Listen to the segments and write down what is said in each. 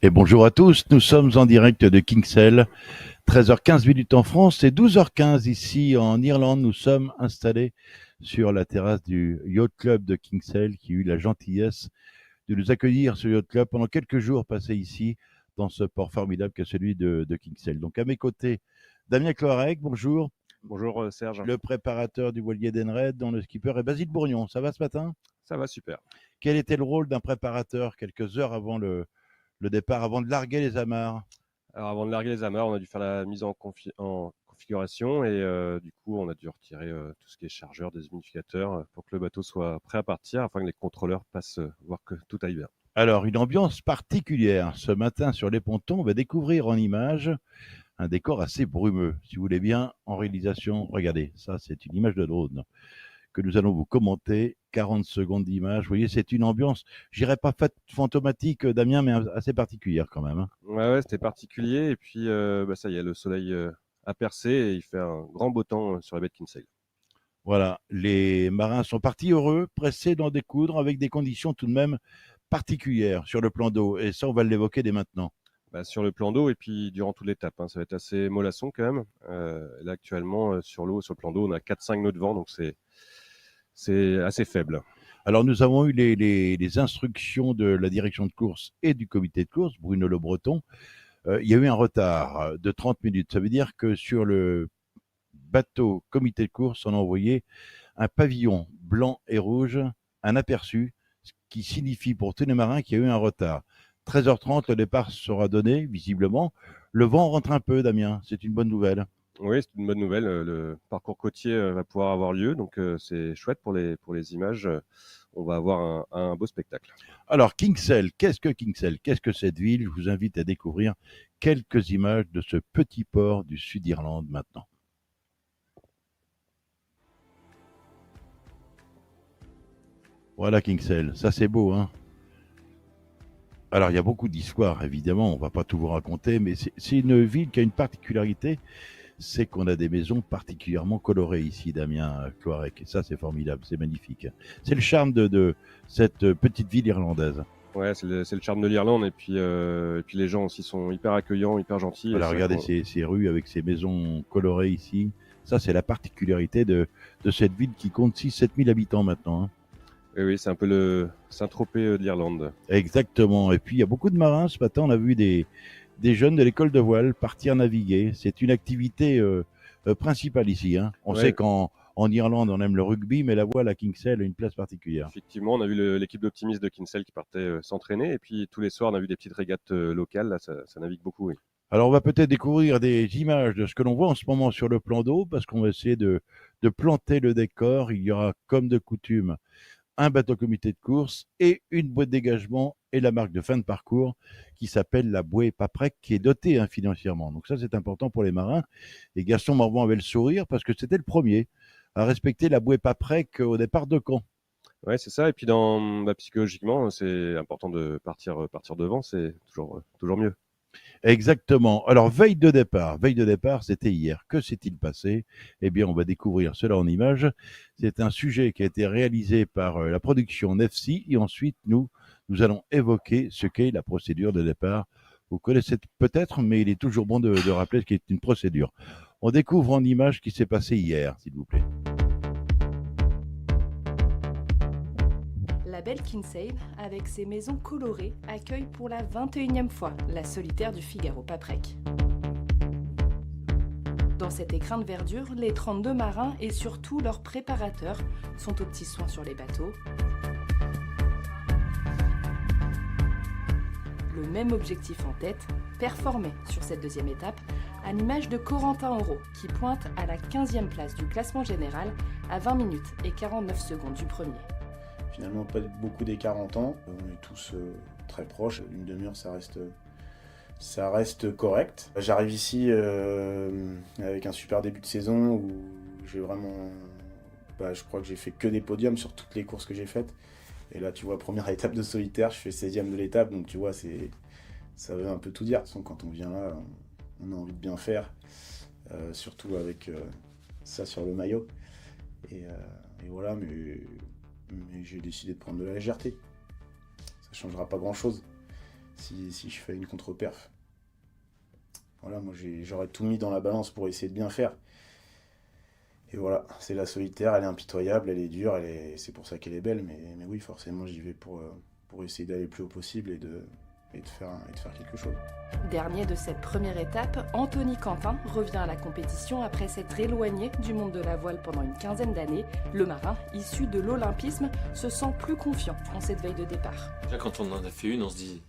Et bonjour à tous, nous sommes en direct de Kinsale, 13h15 minutes en France et 12h15 ici en Irlande. Nous sommes installés sur la terrasse du Yacht Club de Kinsale qui a eu la gentillesse de nous accueillir ce Yacht Club pendant quelques jours passés ici dans ce port formidable que celui de Kinsale. Donc à mes côtés, Damien Cloarec, bonjour, Bonjour Serge, le préparateur du voilier d'Enred, dont le skipper est Basile Bourgnon. Ça va ce matin? ça va super. Quel était le rôle d'un préparateur quelques heures avant le départ, avant de larguer les amarres? Alors avant de larguer les amarres, on a dû faire la mise en configuration et du coup on a dû retirer tout ce qui est chargeur, déshumidificateur pour que le bateau soit prêt à partir afin que les contrôleurs passent voir que tout aille bien. Alors, une ambiance particulière. Ce matin, sur les pontons, on va découvrir en images un décor assez brumeux. Si vous voulez bien, en réalisation, regardez, ça c'est une image de drone que nous allons vous commenter. 40 secondes d'image. Vous voyez, c'est une ambiance, je dirais pas fantomatique, Damien, mais assez particulière quand même, hein. Ouais, c'était particulier et puis ça y est, le soleil a percé et il fait un grand beau temps sur la baie de Kinsale. Voilà, les marins sont partis heureux, pressés d'en découdre avec des conditions tout de même particulières sur le plan d'eau. Et ça, on va l'évoquer dès maintenant. Sur le plan d'eau et puis durant toute l'étape, hein, ça va être assez mollasson quand même. Là actuellement sur l'eau, sur le plan d'eau, on a 4-5 nœuds de vent donc c'est assez faible. Alors, nous avons eu les instructions de la direction de course et du comité de course, Bruno Le Breton. Il y a eu un retard de 30 minutes. Ça veut dire que sur le bateau comité de course, on a envoyé un pavillon blanc et rouge, un aperçu, ce qui signifie pour tous les marins qu'il y a eu un retard. 13h30, le départ sera donné, visiblement. Le vent rentre un peu, Damien. C'est une bonne nouvelle. Oui, c'est une bonne nouvelle. Le parcours côtier va pouvoir avoir lieu, donc c'est chouette pour les images. On va avoir un beau spectacle. Alors, Kinsale, qu'est-ce que Kinsale? Qu'est-ce que cette ville? Je vous invite à découvrir quelques images de ce petit port du sud d'Irlande maintenant. Voilà Kinsale, ça c'est beau, hein. Alors, il y a beaucoup d'histoires, évidemment, on ne va pas tout vous raconter, mais c'est une ville qui a une particularité, c'est qu'on a des maisons particulièrement colorées ici, Damien Cloarec. Et ça, c'est formidable, c'est magnifique. C'est le charme de cette petite ville irlandaise. Ouais, c'est le charme de l'Irlande et puis les gens aussi sont hyper accueillants, hyper gentils. Et Voilà, c'est vrai regardez qu'on- ces rues avec ces maisons colorées ici. Ça, c'est la particularité de cette ville qui compte 6-7 000 habitants maintenant, hein. oui, c'est un peu le Saint-Tropez de l'Irlande. Exactement. Et puis, il y a beaucoup de marins. Ce matin, on a vu des jeunes de l'école de voile partir naviguer. C'est une activité principale ici, hein. On sait Ouais, qu'en Irlande, on aime le rugby, mais la voile à Kinsale a une place particulière. effectivement, on a vu l'équipe d'optimistes de Kinsale qui partait s'entraîner et puis tous les soirs on a vu des petites régates locales. Là, ça navigue beaucoup. Oui. Alors, on va peut-être découvrir des images de ce que l'on voit en ce moment sur le plan d'eau, parce qu'on va essayer de planter le décor. Il y aura, comme de coutume, un bateau comité de course et une bouée de dégagement et la marque de fin de parcours qui s'appelle la bouée Paprec, qui est dotée, hein, financièrement. Donc ça, c'est important pour les marins. Et Gaston Morvan avait le sourire parce que c'était le premier à respecter la bouée Paprec au départ de Caen. Ouais, c'est ça. Et puis psychologiquement, c'est important de partir devant, c'est toujours mieux. Exactement. Alors, veille de départ, c'était hier. Que s'est-il passé? Eh bien, on va découvrir cela en images. C'est un sujet qui a été réalisé par la production Nefsi et ensuite, nous allons évoquer ce qu'est la procédure de départ. Vous connaissez peut-être, mais il est toujours bon de rappeler ce qu'est une procédure. On découvre en images ce qui s'est passé hier, s'il vous plaît. La belle Kinsale, avec ses maisons colorées, accueille pour la 21e fois la solitaire du Figaro Paprec. Dans cet écrin de verdure, les 32 marins et surtout leurs préparateurs sont aux petits soins sur les bateaux. Le même objectif en tête, performer sur cette deuxième étape, à l'image de Corentin Auro, qui pointe à la 15e place du classement général à 20 minutes et 49 secondes du premier. Finalement, pas beaucoup d'écart en temps. On est tous très proches. Une demi-heure, ça reste correct. J'arrive ici avec un super début de saison où j'ai vraiment... je crois que j'ai fait que des podiums sur toutes les courses que j'ai faites. Et là, tu vois, première étape de solitaire, je fais 16e de l'étape. Donc, tu vois, ça veut un peu tout dire. De toute façon, quand on vient là, on a envie de bien faire. Surtout avec ça sur le maillot. Et voilà, mais j'ai décidé de prendre de la légèreté. Ça changera pas grand chose. si je fais une contre-perf. Voilà, moi j'aurais tout mis dans la balance pour essayer de bien faire. Et voilà, c'est la solitaire, elle est impitoyable, elle est dure, c'est pour ça qu'elle est belle, mais oui, forcément j'y vais pour essayer d'aller le plus haut possible et de faire quelque chose. Dernier de cette première étape, Anthony Quentin revient à la compétition après s'être éloigné du monde de la voile pendant une quinzaine d'années. Le marin, issu de l'olympisme, se sent plus confiant en cette veille de départ. Déjà quand on en a fait une, on se dit,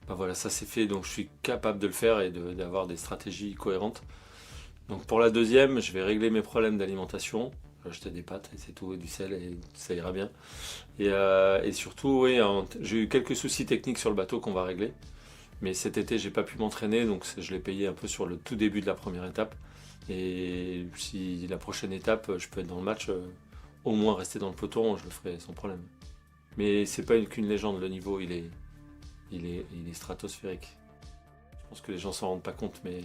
bah voilà, ça c'est fait, donc je suis capable de le faire et d'avoir des stratégies cohérentes. Donc pour la deuxième, je vais régler mes problèmes d'alimentation. Je vais acheter des pâtes et c'est tout, et du sel et ça ira bien. Et surtout, oui, j'ai eu quelques soucis techniques sur le bateau qu'on va régler. Mais cet été, j'ai pas pu m'entraîner, donc je l'ai payé un peu sur le tout début de la première étape. Et si la prochaine étape, je peux être dans le match, au moins rester dans le peloton, je le ferai sans problème. Mais c'est pas qu'une légende, le niveau il est stratosphérique. Je pense que les gens s'en rendent pas compte, mais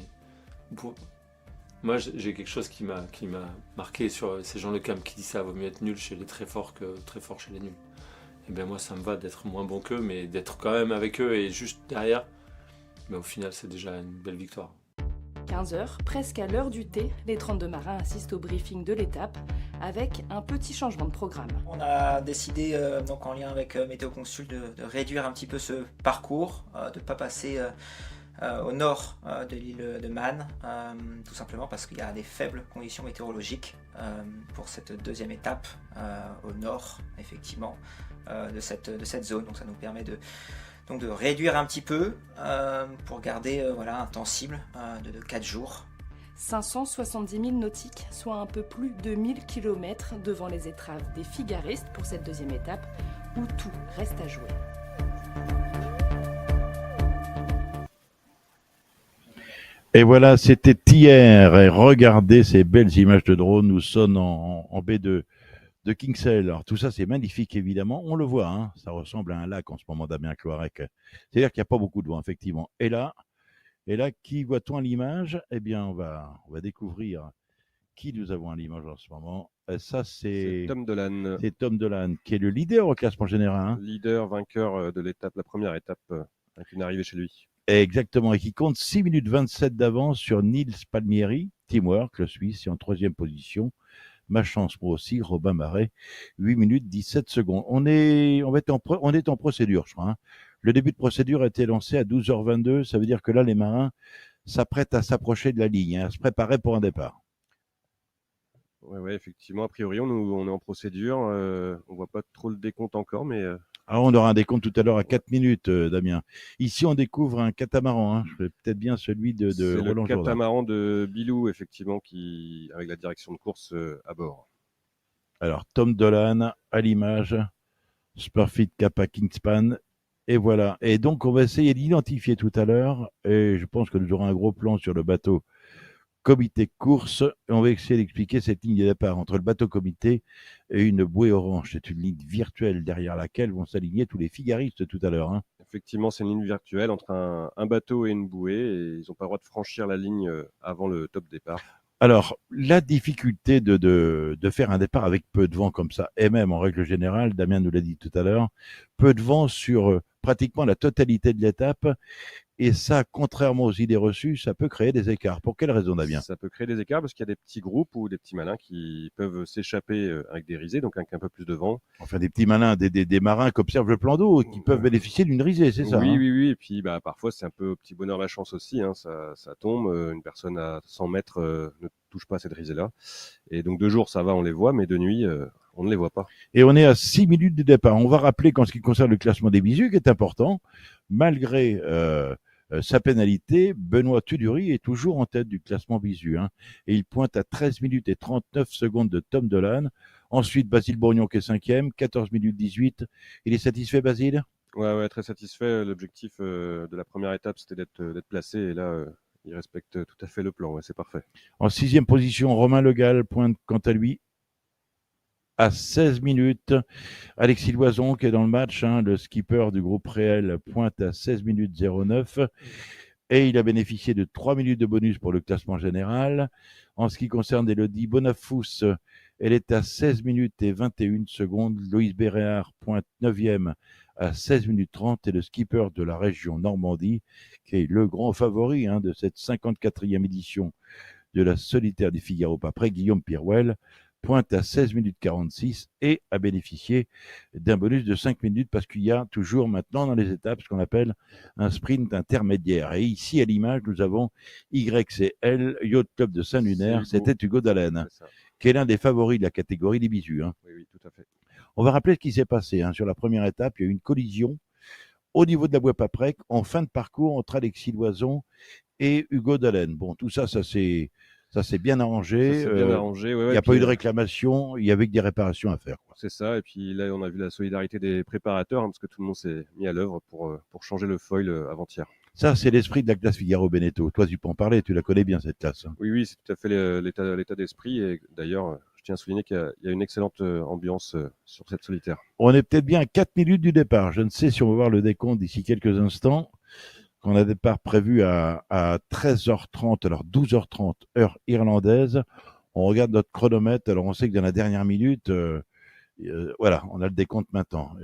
moi j'ai quelque chose qui m'a marqué sur ces gens Le Cam qui dit ça, vaut mieux être nul chez les très forts que très fort chez les nuls. Et bien moi ça me va d'être moins bon qu'eux, mais d'être quand même avec eux et juste derrière, mais au final c'est déjà une belle victoire. 15h, presque à l'heure du thé, les 32 marins assistent au briefing de l'étape avec un petit changement de programme. On a décidé, donc en lien avec Météo Consul, de réduire un petit peu ce parcours, de ne pas passer au nord de l'île de Man, tout simplement parce qu'il y a des faibles conditions météorologiques pour cette deuxième étape au nord, effectivement, de cette zone. Donc ça nous permet de réduire un petit peu pour garder un temps cible de 4 jours. 570 000 nautiques, soit un peu plus de 1000 km devant les étraves des figaristes pour cette deuxième étape où tout reste à jouer. Et voilà, c'était hier. Et regardez ces belles images de drone. Nous sommes en baie de Kinsale. Alors tout ça, c'est magnifique, évidemment. On le voit, hein, ça ressemble à un lac en ce moment, Damien Cloarec. C'est-à-dire qu'il n'y a pas beaucoup de vent, effectivement. Et là, qui voit-on à l'image? Eh bien, on va découvrir qui nous avons à l'image en ce moment. Ça, C'est Tom Dolan, c'est Tom Dolan, qui est le leader au classement général. Hein. leader, vainqueur de l'étape, la première étape, avec une arrivée chez lui. Exactement, et qui compte 6 minutes 27 d'avance sur Nils Palmieri. Teamwork, le Suisse, est en troisième position. Ma chance, moi aussi, Robin Marais, 8 minutes 17 secondes. On est en procédure, je crois. Hein. Le début de procédure a été lancé à 12h22. Ça veut dire que là, les marins s'apprêtent à s'approcher de la ligne, à se préparer pour un départ. Ouais, effectivement. A priori, on est en procédure. On voit pas trop le décompte encore, mais Alors, on aura un décompte tout à l'heure à 4 minutes, Damien. Ici, on découvre un catamaran. Hein. Peut-être bien celui de c'est Roland le Jourdain. catamaran de Bilou, effectivement, avec la direction de course à bord. Alors, Tom Dolan à l'image, Spurfit Kappa Kingspan. Et voilà. Et donc, on va essayer d'identifier tout à l'heure. Et je pense que nous aurons un gros plan sur le bateau comité course. Et on va essayer d'expliquer cette ligne de départ entre le bateau comité et une bouée orange. C'est une ligne virtuelle derrière laquelle vont s'aligner tous les figaristes tout à l'heure. Hein. Effectivement, c'est une ligne virtuelle entre un bateau et une bouée, et ils n'ont pas le droit de franchir la ligne avant le top départ. Alors, la difficulté de faire un départ avec peu de vent comme ça, et même en règle générale, Damien nous l'a dit tout à l'heure, peu de vent sur pratiquement la totalité de l'étape. Et ça, contrairement aux idées reçues, ça peut créer des écarts. Pour quelle raison, Damien? Ça peut créer des écarts parce qu'il y a des petits groupes ou des petits malins qui peuvent s'échapper avec des risées, donc avec un peu plus de vent. Enfin, des petits malins, des marins qui observent le plan d'eau, qui peuvent bénéficier d'une risée, c'est ça? Oui, hein oui. Et puis parfois, c'est un peu au petit bonheur la chance aussi. Hein. Ça tombe. Une personne à 100 mètres ne touche pas à cette risée-là. Et donc, de jour, ça va, on les voit, mais de nuit, on ne les voit pas. Et on est à 6 minutes du départ. On va rappeler qu'en ce qui concerne le classement des Bisu, qui est important, malgré sa pénalité, Benoît Tudury est toujours en tête du classement Bisu. Hein, et il pointe à 13 minutes et 39 secondes de Tom Dolan. Ensuite, Basile Bourgnon qui est 5e, 14 minutes 18. Il est satisfait, Basile? Ouais, très satisfait. L'objectif de la première étape, c'était d'être placé. Et là, il respecte tout à fait le plan. Ouais, c'est parfait. En 6e position, Romain Le Gall pointe quant à lui à 16 minutes. Alexis Loison qui est dans le match, hein, le skipper du groupe Réel, pointe à 16 minutes 09. Et il a bénéficié de 3 minutes de bonus pour le classement général. En ce qui concerne Elodie Bonafous, elle est à 16 minutes et 21 secondes. Loïs Béréard pointe 9e à 16 minutes 30 et le skipper de la région Normandie, qui est le grand favori de cette 54e édition de la solitaire du Figaro Paprec, Guillaume Pirouel, pointe à 16 minutes 46 et a bénéficié d'un bonus de 5 minutes parce qu'il y a toujours maintenant dans les étapes ce qu'on appelle un sprint intermédiaire. Et ici, à l'image, nous avons YCL, Yacht Club de Saint-Lunaire, c'était Hugo Dallène, qui est l'un des favoris de la catégorie des bisus. Oui, tout à fait. On va rappeler ce qui s'est passé. Sur la première étape, il y a eu une collision au niveau de la Voie Paprec en fin de parcours entre Alexis Loison et Hugo Dallène. Bon, tout ça, ça s'est bien arrangé. Ça s'est bien arrangé. Il n'y a pas eu de réclamation, il y avait que des réparations à faire. C'est ça. Et puis là, on a vu la solidarité des préparateurs, parce que tout le monde s'est mis à l'œuvre pour changer le foil avant-hier. Ça, c'est l'esprit de la classe Figaro Beneteau. Toi, tu peux en parler, tu la connais bien, cette classe. Oui, c'est tout à fait l'état d'esprit. Et d'ailleurs, je tiens à souligner qu'il y a une excellente ambiance sur cette solitaire. On est peut-être bien à 4 minutes du départ. Je ne sais si on va voir le décompte d'ici quelques instants. On a un départ prévu à 13h30, alors 12h30, heure irlandaise. On regarde notre chronomètre, alors on sait que dans la dernière minute, voilà, on a le décompte maintenant.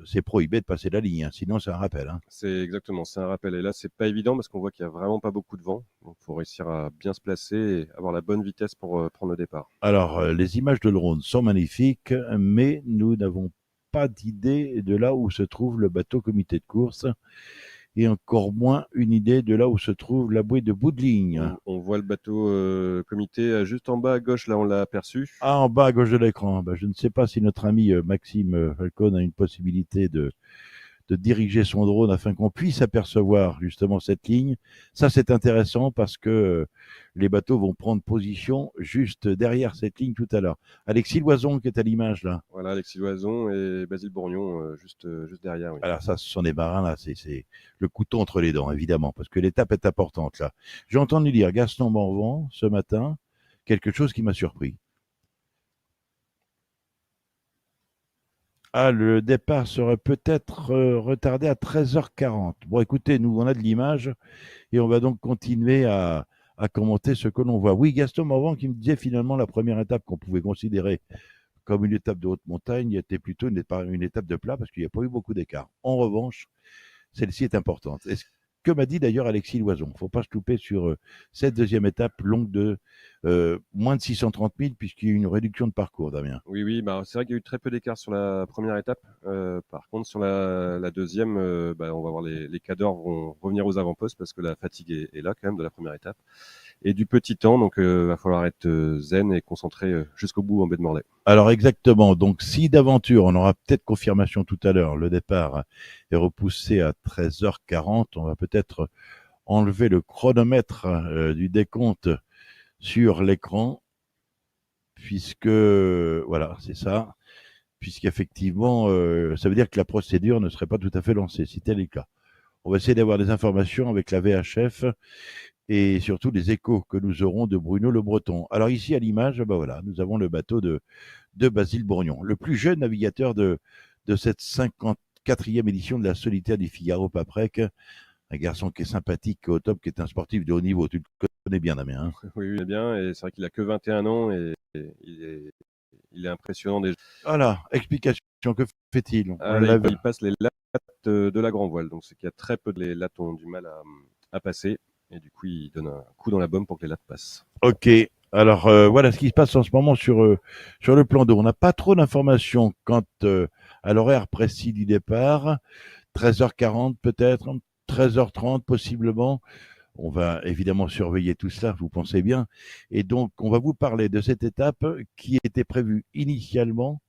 C'est prohibé de passer la ligne, sinon c'est un rappel. C'est un rappel. Et là, c'est pas évident parce qu'on voit qu'il y a vraiment pas beaucoup de vent. Donc, il faut réussir à bien se placer et avoir la bonne vitesse pour prendre le départ. Alors, les images de l'Rhône sont magnifiques, mais nous n'avons pas d'idée de là où se trouve le bateau comité de course. Et encore moins une idée de là où se trouve la bouée de bout de ligne. On voit le bateau comité juste en bas à gauche, là on l'a aperçu. Ah, en bas à gauche de l'écran. Je ne sais pas si notre ami Maxime Falcon a une possibilité de diriger son drone afin qu'on puisse apercevoir justement cette ligne. Ça, c'est intéressant parce que les bateaux vont prendre position juste derrière cette ligne tout à l'heure. Alexis Loison qui est à l'image là. Voilà, Alexis Loison et Basile Bourgnon juste derrière. Oui. Alors ça, ce sont des marins là, c'est le couteau entre les dents évidemment parce que l'étape est importante là. J'ai entendu dire Gaston Morvan ce matin quelque chose qui m'a surpris. Ah, le départ serait peut-être retardé à 13h40. Bon, écoutez, nous, on a de l'image et on va donc continuer à commenter ce que l'on voit. Oui, Gaston Morvan qui me disait finalement la première étape qu'on pouvait considérer comme une étape de haute montagne était plutôt une étape de plat parce qu'il n'y a pas eu beaucoup d'écart. En revanche, celle-ci est importante. Est-ce que m'a dit d'ailleurs Alexis Loison? Il ne faut pas se louper sur cette deuxième étape longue de moins de 630 000 puisqu'il y a eu une réduction de parcours, Damien. Oui, c'est vrai qu'il y a eu très peu d'écart sur la première étape. Par contre, sur la deuxième, on va voir les cadors vont revenir aux avant-postes parce que la fatigue est là quand même de la première étape. Et du petit temps, donc va falloir être zen et concentré jusqu'au bout en baie de Morlaix. Alors exactement, donc si d'aventure, on aura peut-être confirmation tout à l'heure, le départ est repoussé à 13h40, on va peut-être enlever le chronomètre du décompte sur l'écran, puisque, voilà, c'est ça, puisqu'effectivement, ça veut dire que la procédure ne serait pas tout à fait lancée, si tel est le cas. On va essayer d'avoir des informations avec la VHF et surtout les échos que nous aurons de Bruno Le Breton. Alors ici à l'image, voilà, nous avons le bateau de Basile Bourgnon, le plus jeune navigateur de cette 54e édition de la solitaire du Figaro Paprec, un garçon qui est sympathique, au top, qui est un sportif de haut niveau. Tu le connais bien, Damien. Oui, bien, et c'est vrai qu'il a que 21 ans et il est impressionnant déjà. Voilà, explication, que fait-il? Il passe les lattes de la grand voile, donc c'est qu'il y a très peu de les lattes ont du mal à passer. Et du coup, il donne un coup dans la bombe pour que les lattes passent. Ok. Alors, voilà ce qui se passe en ce moment sur le plan d'eau. On n'a pas trop d'informations quant à l'horaire précis du départ. 13h40 peut-être, 13h30 possiblement. On va évidemment surveiller tout cela, vous pensez bien. Et donc, on va vous parler de cette étape qui était prévue initialement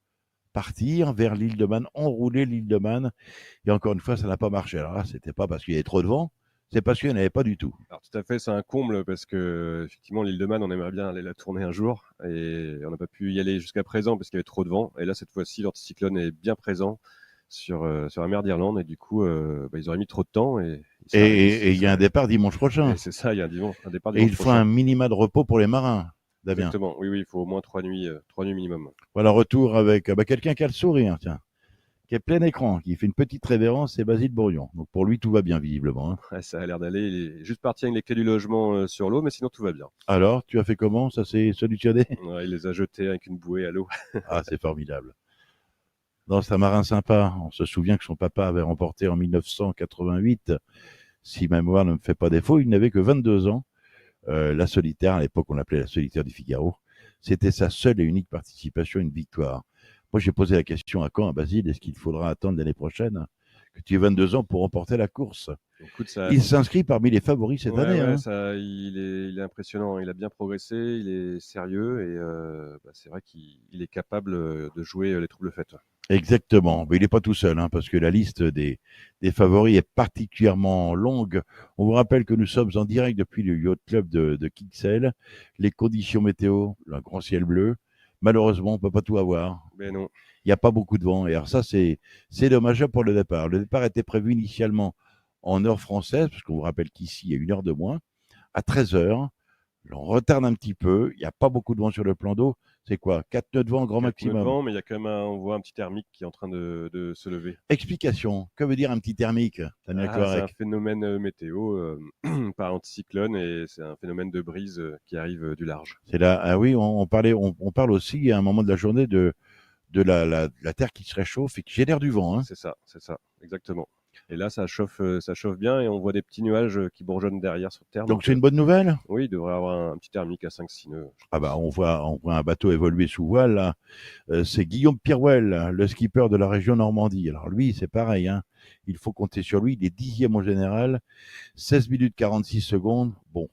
partir vers l'île de Man, enrouler l'île de Man. Et encore une fois, ça n'a pas marché. Alors là, c'était pas parce qu'il y avait trop de vent. C'est parce qu'il n'y en avait pas du tout. Alors tout à fait, c'est un comble parce que effectivement l'île de Man, on aimerait bien aller la tourner un jour et on n'a pas pu y aller jusqu'à présent parce qu'il y avait trop de vent. Et là cette fois-ci, l'anticyclone est bien présent sur la mer d'Irlande et du coup ils auraient mis trop de temps et il y a un départ dimanche prochain. C'est ça, il y a un départ dimanche et il faut prochain. un minima de repos pour les marins. Damien. Exactement, oui, il faut au moins 3 nuits minimum. Voilà, retour avec quelqu'un qui a le sourire, tiens. Qui est plein écran, qui fait une petite révérence, c'est Basile Bourgnon. Donc pour lui, tout va bien, visiblement. Ouais, ça a l'air d'aller. Il est juste parti avec les clés du logement sur l'eau, mais sinon tout va bien. Alors, tu as fait comment? Ça s'est solutionné? Ouais, il les a jetés avec une bouée à l'eau. Ah, c'est formidable. Non, c'est un marin sympa. On se souvient que son papa avait remporté en 1988, si ma mémoire ne me fait pas défaut, il n'avait que 22 ans. La solitaire, à l'époque on l'appelait la solitaire du Figaro, c'était sa seule et unique participation à une victoire. Moi j'ai posé la question à Caen, à Basile, est-ce qu'il faudra attendre l'année prochaine que tu aies 22 ans pour remporter la course? Écoute, ça, Il s'inscrit parmi les favoris cette ouais, année. ouais, Hein. il est impressionnant. Il a bien progressé, il est sérieux et c'est vrai qu'il est capable de jouer les troubles faits. Exactement, mais il n'est pas tout seul, hein, parce que la liste des favoris est particulièrement longue. On vous rappelle que nous sommes en direct depuis le Yacht Club de Kixel. Les conditions météo, un grand ciel bleu. Malheureusement, on ne peut pas tout avoir. Mais non, Il n'y a pas beaucoup de vent. Et alors ça, c'est dommageable pour le départ. Le départ était prévu initialement en heure française, parce qu'on vous rappelle qu'ici, il y a 1 heure de moins, à 13 heures. On retarde un petit peu. Il n'y a pas beaucoup de vent sur le plan d'eau. C'est quoi? 4 nœuds de vent, grand 4 nœuds de maximum. vent, mais il y a quand même on voit un petit thermique qui est en train de se lever. Explication. Que veut dire un petit thermique, Daniel C'est un Cloarec? phénomène météo par anticyclone et c'est un phénomène de brise qui arrive du large. C'est là. Ah oui, on parle aussi à un moment de la journée de la terre qui se réchauffe et qui génère du vent. Hein. C'est ça, exactement. Et là, ça chauffe bien et on voit des petits nuages qui bourgeonnent derrière sur Terre. Donc c'est une bonne nouvelle? Oui, il devrait avoir un petit thermique à 5-6 nœuds. Ah bah on voit un bateau évoluer sous voile là. C'est Guillaume Pirouel, le skipper de la région Normandie. Alors lui, c'est pareil, hein. Il faut compter sur lui. Il est 10e au général, 16 minutes 46 secondes. Bon,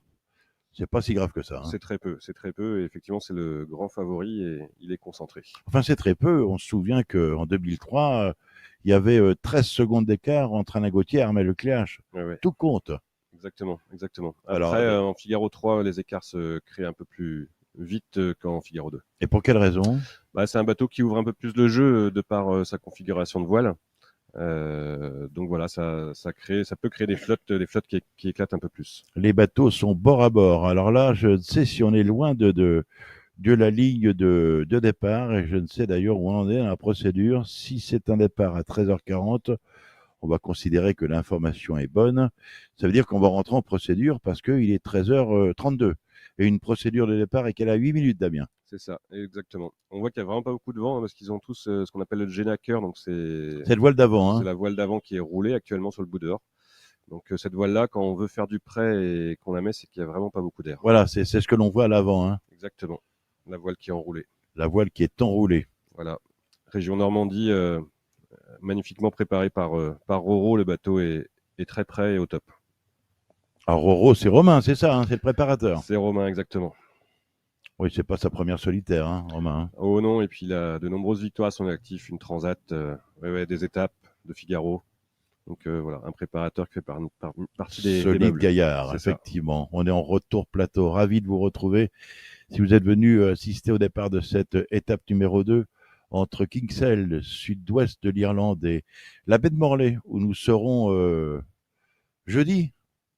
c'est pas si grave que ça. Hein. C'est très peu. Et effectivement, c'est le grand favori et il est concentré. Enfin, c'est très peu. On se souvient qu'en 2003, il y avait 13 secondes d'écart entre Alain Gauthier et Armel Lecléache. Ouais. Tout compte. Exactement. Alors, Après, en Figaro 3, les écarts se créent un peu plus vite qu'en Figaro 2. Et pour quelle raison? C'est un bateau qui ouvre un peu plus le jeu de par sa configuration de voile. Donc voilà, ça peut créer des flottes qui éclatent un peu plus. Les bateaux sont bord à bord. Alors là, je ne sais si on est loin de la ligne de départ et je ne sais d'ailleurs où on en est dans la procédure. Si c'est un départ à 13h40, on va considérer que l'information est bonne. Ça veut dire qu'on va rentrer en procédure parce qu'il est 13h32 et une procédure de départ est qu'elle a 8 minutes, Damien. C'est ça, exactement. On voit qu'il n'y a vraiment pas beaucoup de vent hein, parce qu'ils ont tous ce qu'on appelle le Genaker. Donc c'est le voile d'avant. Hein. C'est la voile d'avant qui est roulée actuellement sur le bout dehors. Donc cette voile-là, quand on veut faire du près et qu'on la met, c'est qu'il n'y a vraiment pas beaucoup d'air. Voilà, c'est ce que l'on voit à l'avant. Hein. Exactement. La voile qui est enroulée. La voile qui est enroulée. Voilà. Région Normandie, magnifiquement préparée par Roro. Le bateau est très prêt et au top. Alors Roro, c'est Romain, c'est ça, hein, c'est le préparateur. C'est Romain, exactement. Oui, c'est pas sa première solitaire, hein, Romain. Oh non, et puis il a de nombreuses victoires à son actif, une transat, des étapes de Figaro. Donc voilà, un préparateur qui fait partie des Solide meubles. gaillard, effectivement. On est en retour plateau. Ravi de vous retrouver. Si vous êtes venu assister au départ de cette étape numéro 2 entre Kingsale, sud-ouest de l'Irlande, et la baie de Morlaix, où nous serons jeudi.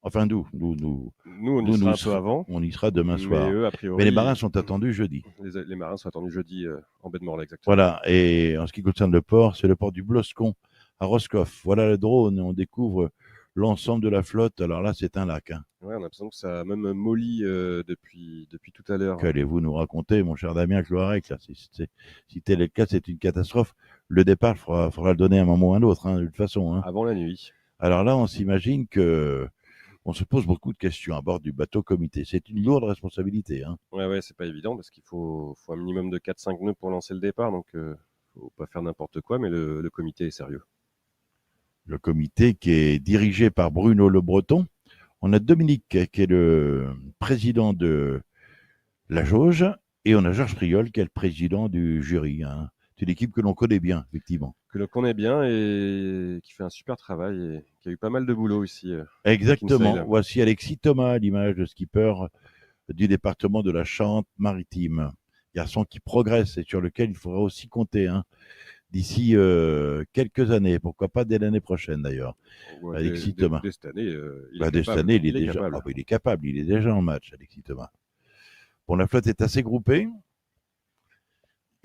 Enfin, nous, on y sera un peu avant. On y sera demain soir. Mais eux, a priori, mais les marins sont attendus jeudi. Les marins sont attendus jeudi en baie de Morlaix, exactement. Voilà, et en ce qui concerne le port, c'est le port du Bloscon à Roscoff. Voilà le drone, on découvre l'ensemble de la flotte. Alors là, c'est un lac. Hein. Ouais, on a l'impression que ça a même molli depuis tout à l'heure. Qu'allez-vous nous raconter, mon cher Damien Cloarec là, si tel est le cas, c'est une catastrophe. Le départ, il faudra le donner à un moment ou à un autre, hein, de toute façon. Hein. Avant la nuit. Alors là, on s'imagine que on se pose beaucoup de questions à bord du bateau comité. C'est une lourde responsabilité. Hein. Ouais, c'est pas évident parce qu'il faut un minimum de 4-5 nœuds pour lancer le départ. Donc, faut pas faire n'importe quoi, mais le comité est sérieux. Le comité qui est dirigé par Bruno Le Breton. On a Dominique qui est le président de la jauge et on a Georges Priol qui est le président du jury. Hein. C'est une équipe que l'on connaît bien, effectivement. Que l'on connaît bien et qui fait un super travail et qui a eu pas mal de boulot ici. Exactement. Voici Alexis Thomas, l'image de skipper du département de la Charente-Maritime. Garçon qui progresse et sur lequel il faudra aussi compter. Hein. D'ici quelques années, pourquoi pas dès l'année prochaine d'ailleurs. Ouais, Alexis Thomas. Dès cette année, il est capable, il est déjà en match, Alexis Thomas. Bon, la flotte est assez groupée.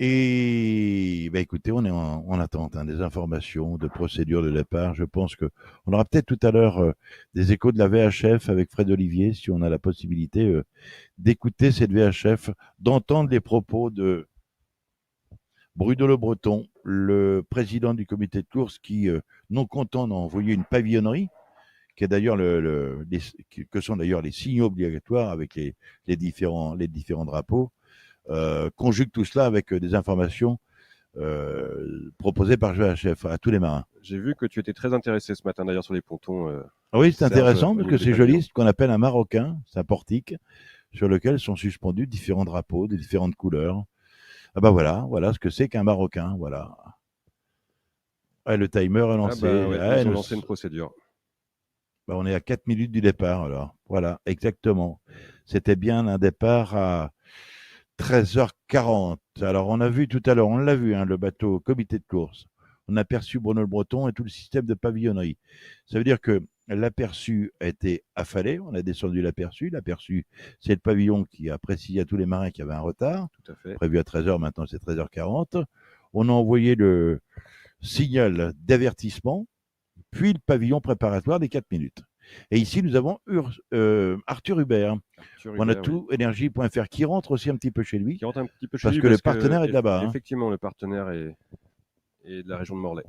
Et écoutez, on est en attente des informations, de procédures de départ. Je pense qu'on aura peut-être tout à l'heure des échos de la VHF avec Fred Olivier, si on a la possibilité d'écouter cette VHF, d'entendre les propos de Bruno Le Breton, le président du comité de course qui, non content d'envoyer une pavillonnerie, qui est d'ailleurs que sont d'ailleurs les signaux obligatoires avec les différents drapeaux, conjugue tout cela avec des informations proposées par GHF à tous les marins. J'ai vu que tu étais très intéressé ce matin d'ailleurs sur les pontons. Oui, c'est Serge, intéressant au parce niveau que des c'est pavillons. joli, ce qu'on appelle un maroquin, c'est un portique sur lequel sont suspendus différents drapeaux de différentes couleurs. Ah bah voilà ce que c'est qu'un maroquin, voilà. Ouais, le timer est lancé. Ils ont lancé une procédure. Bah, on est à 4 minutes du départ alors. Voilà, exactement. C'était bien un départ à 13h40. Alors on a vu tout à l'heure, on l'a vu, hein, le bateau comité de course. On a aperçu Bruno Le Breton et tout le système de pavillonnerie. Ça veut dire que l'aperçu a été affalé, on a descendu l'aperçu. L'aperçu, c'est le pavillon qui a précisé à tous les marins qu'il y avait un retard, Tout à fait. prévu à 13h, maintenant c'est 13h40. On a envoyé le signal d'avertissement, puis le pavillon préparatoire des 4 minutes. Et ici, nous avons Arthur Hubert. On a tout, énergie.fr, qui rentre aussi un petit peu chez lui. Qui rentre un petit peu chez Parce lui que le partenaire est de là-bas. Hein. Effectivement, le partenaire est de la région de Morlaix.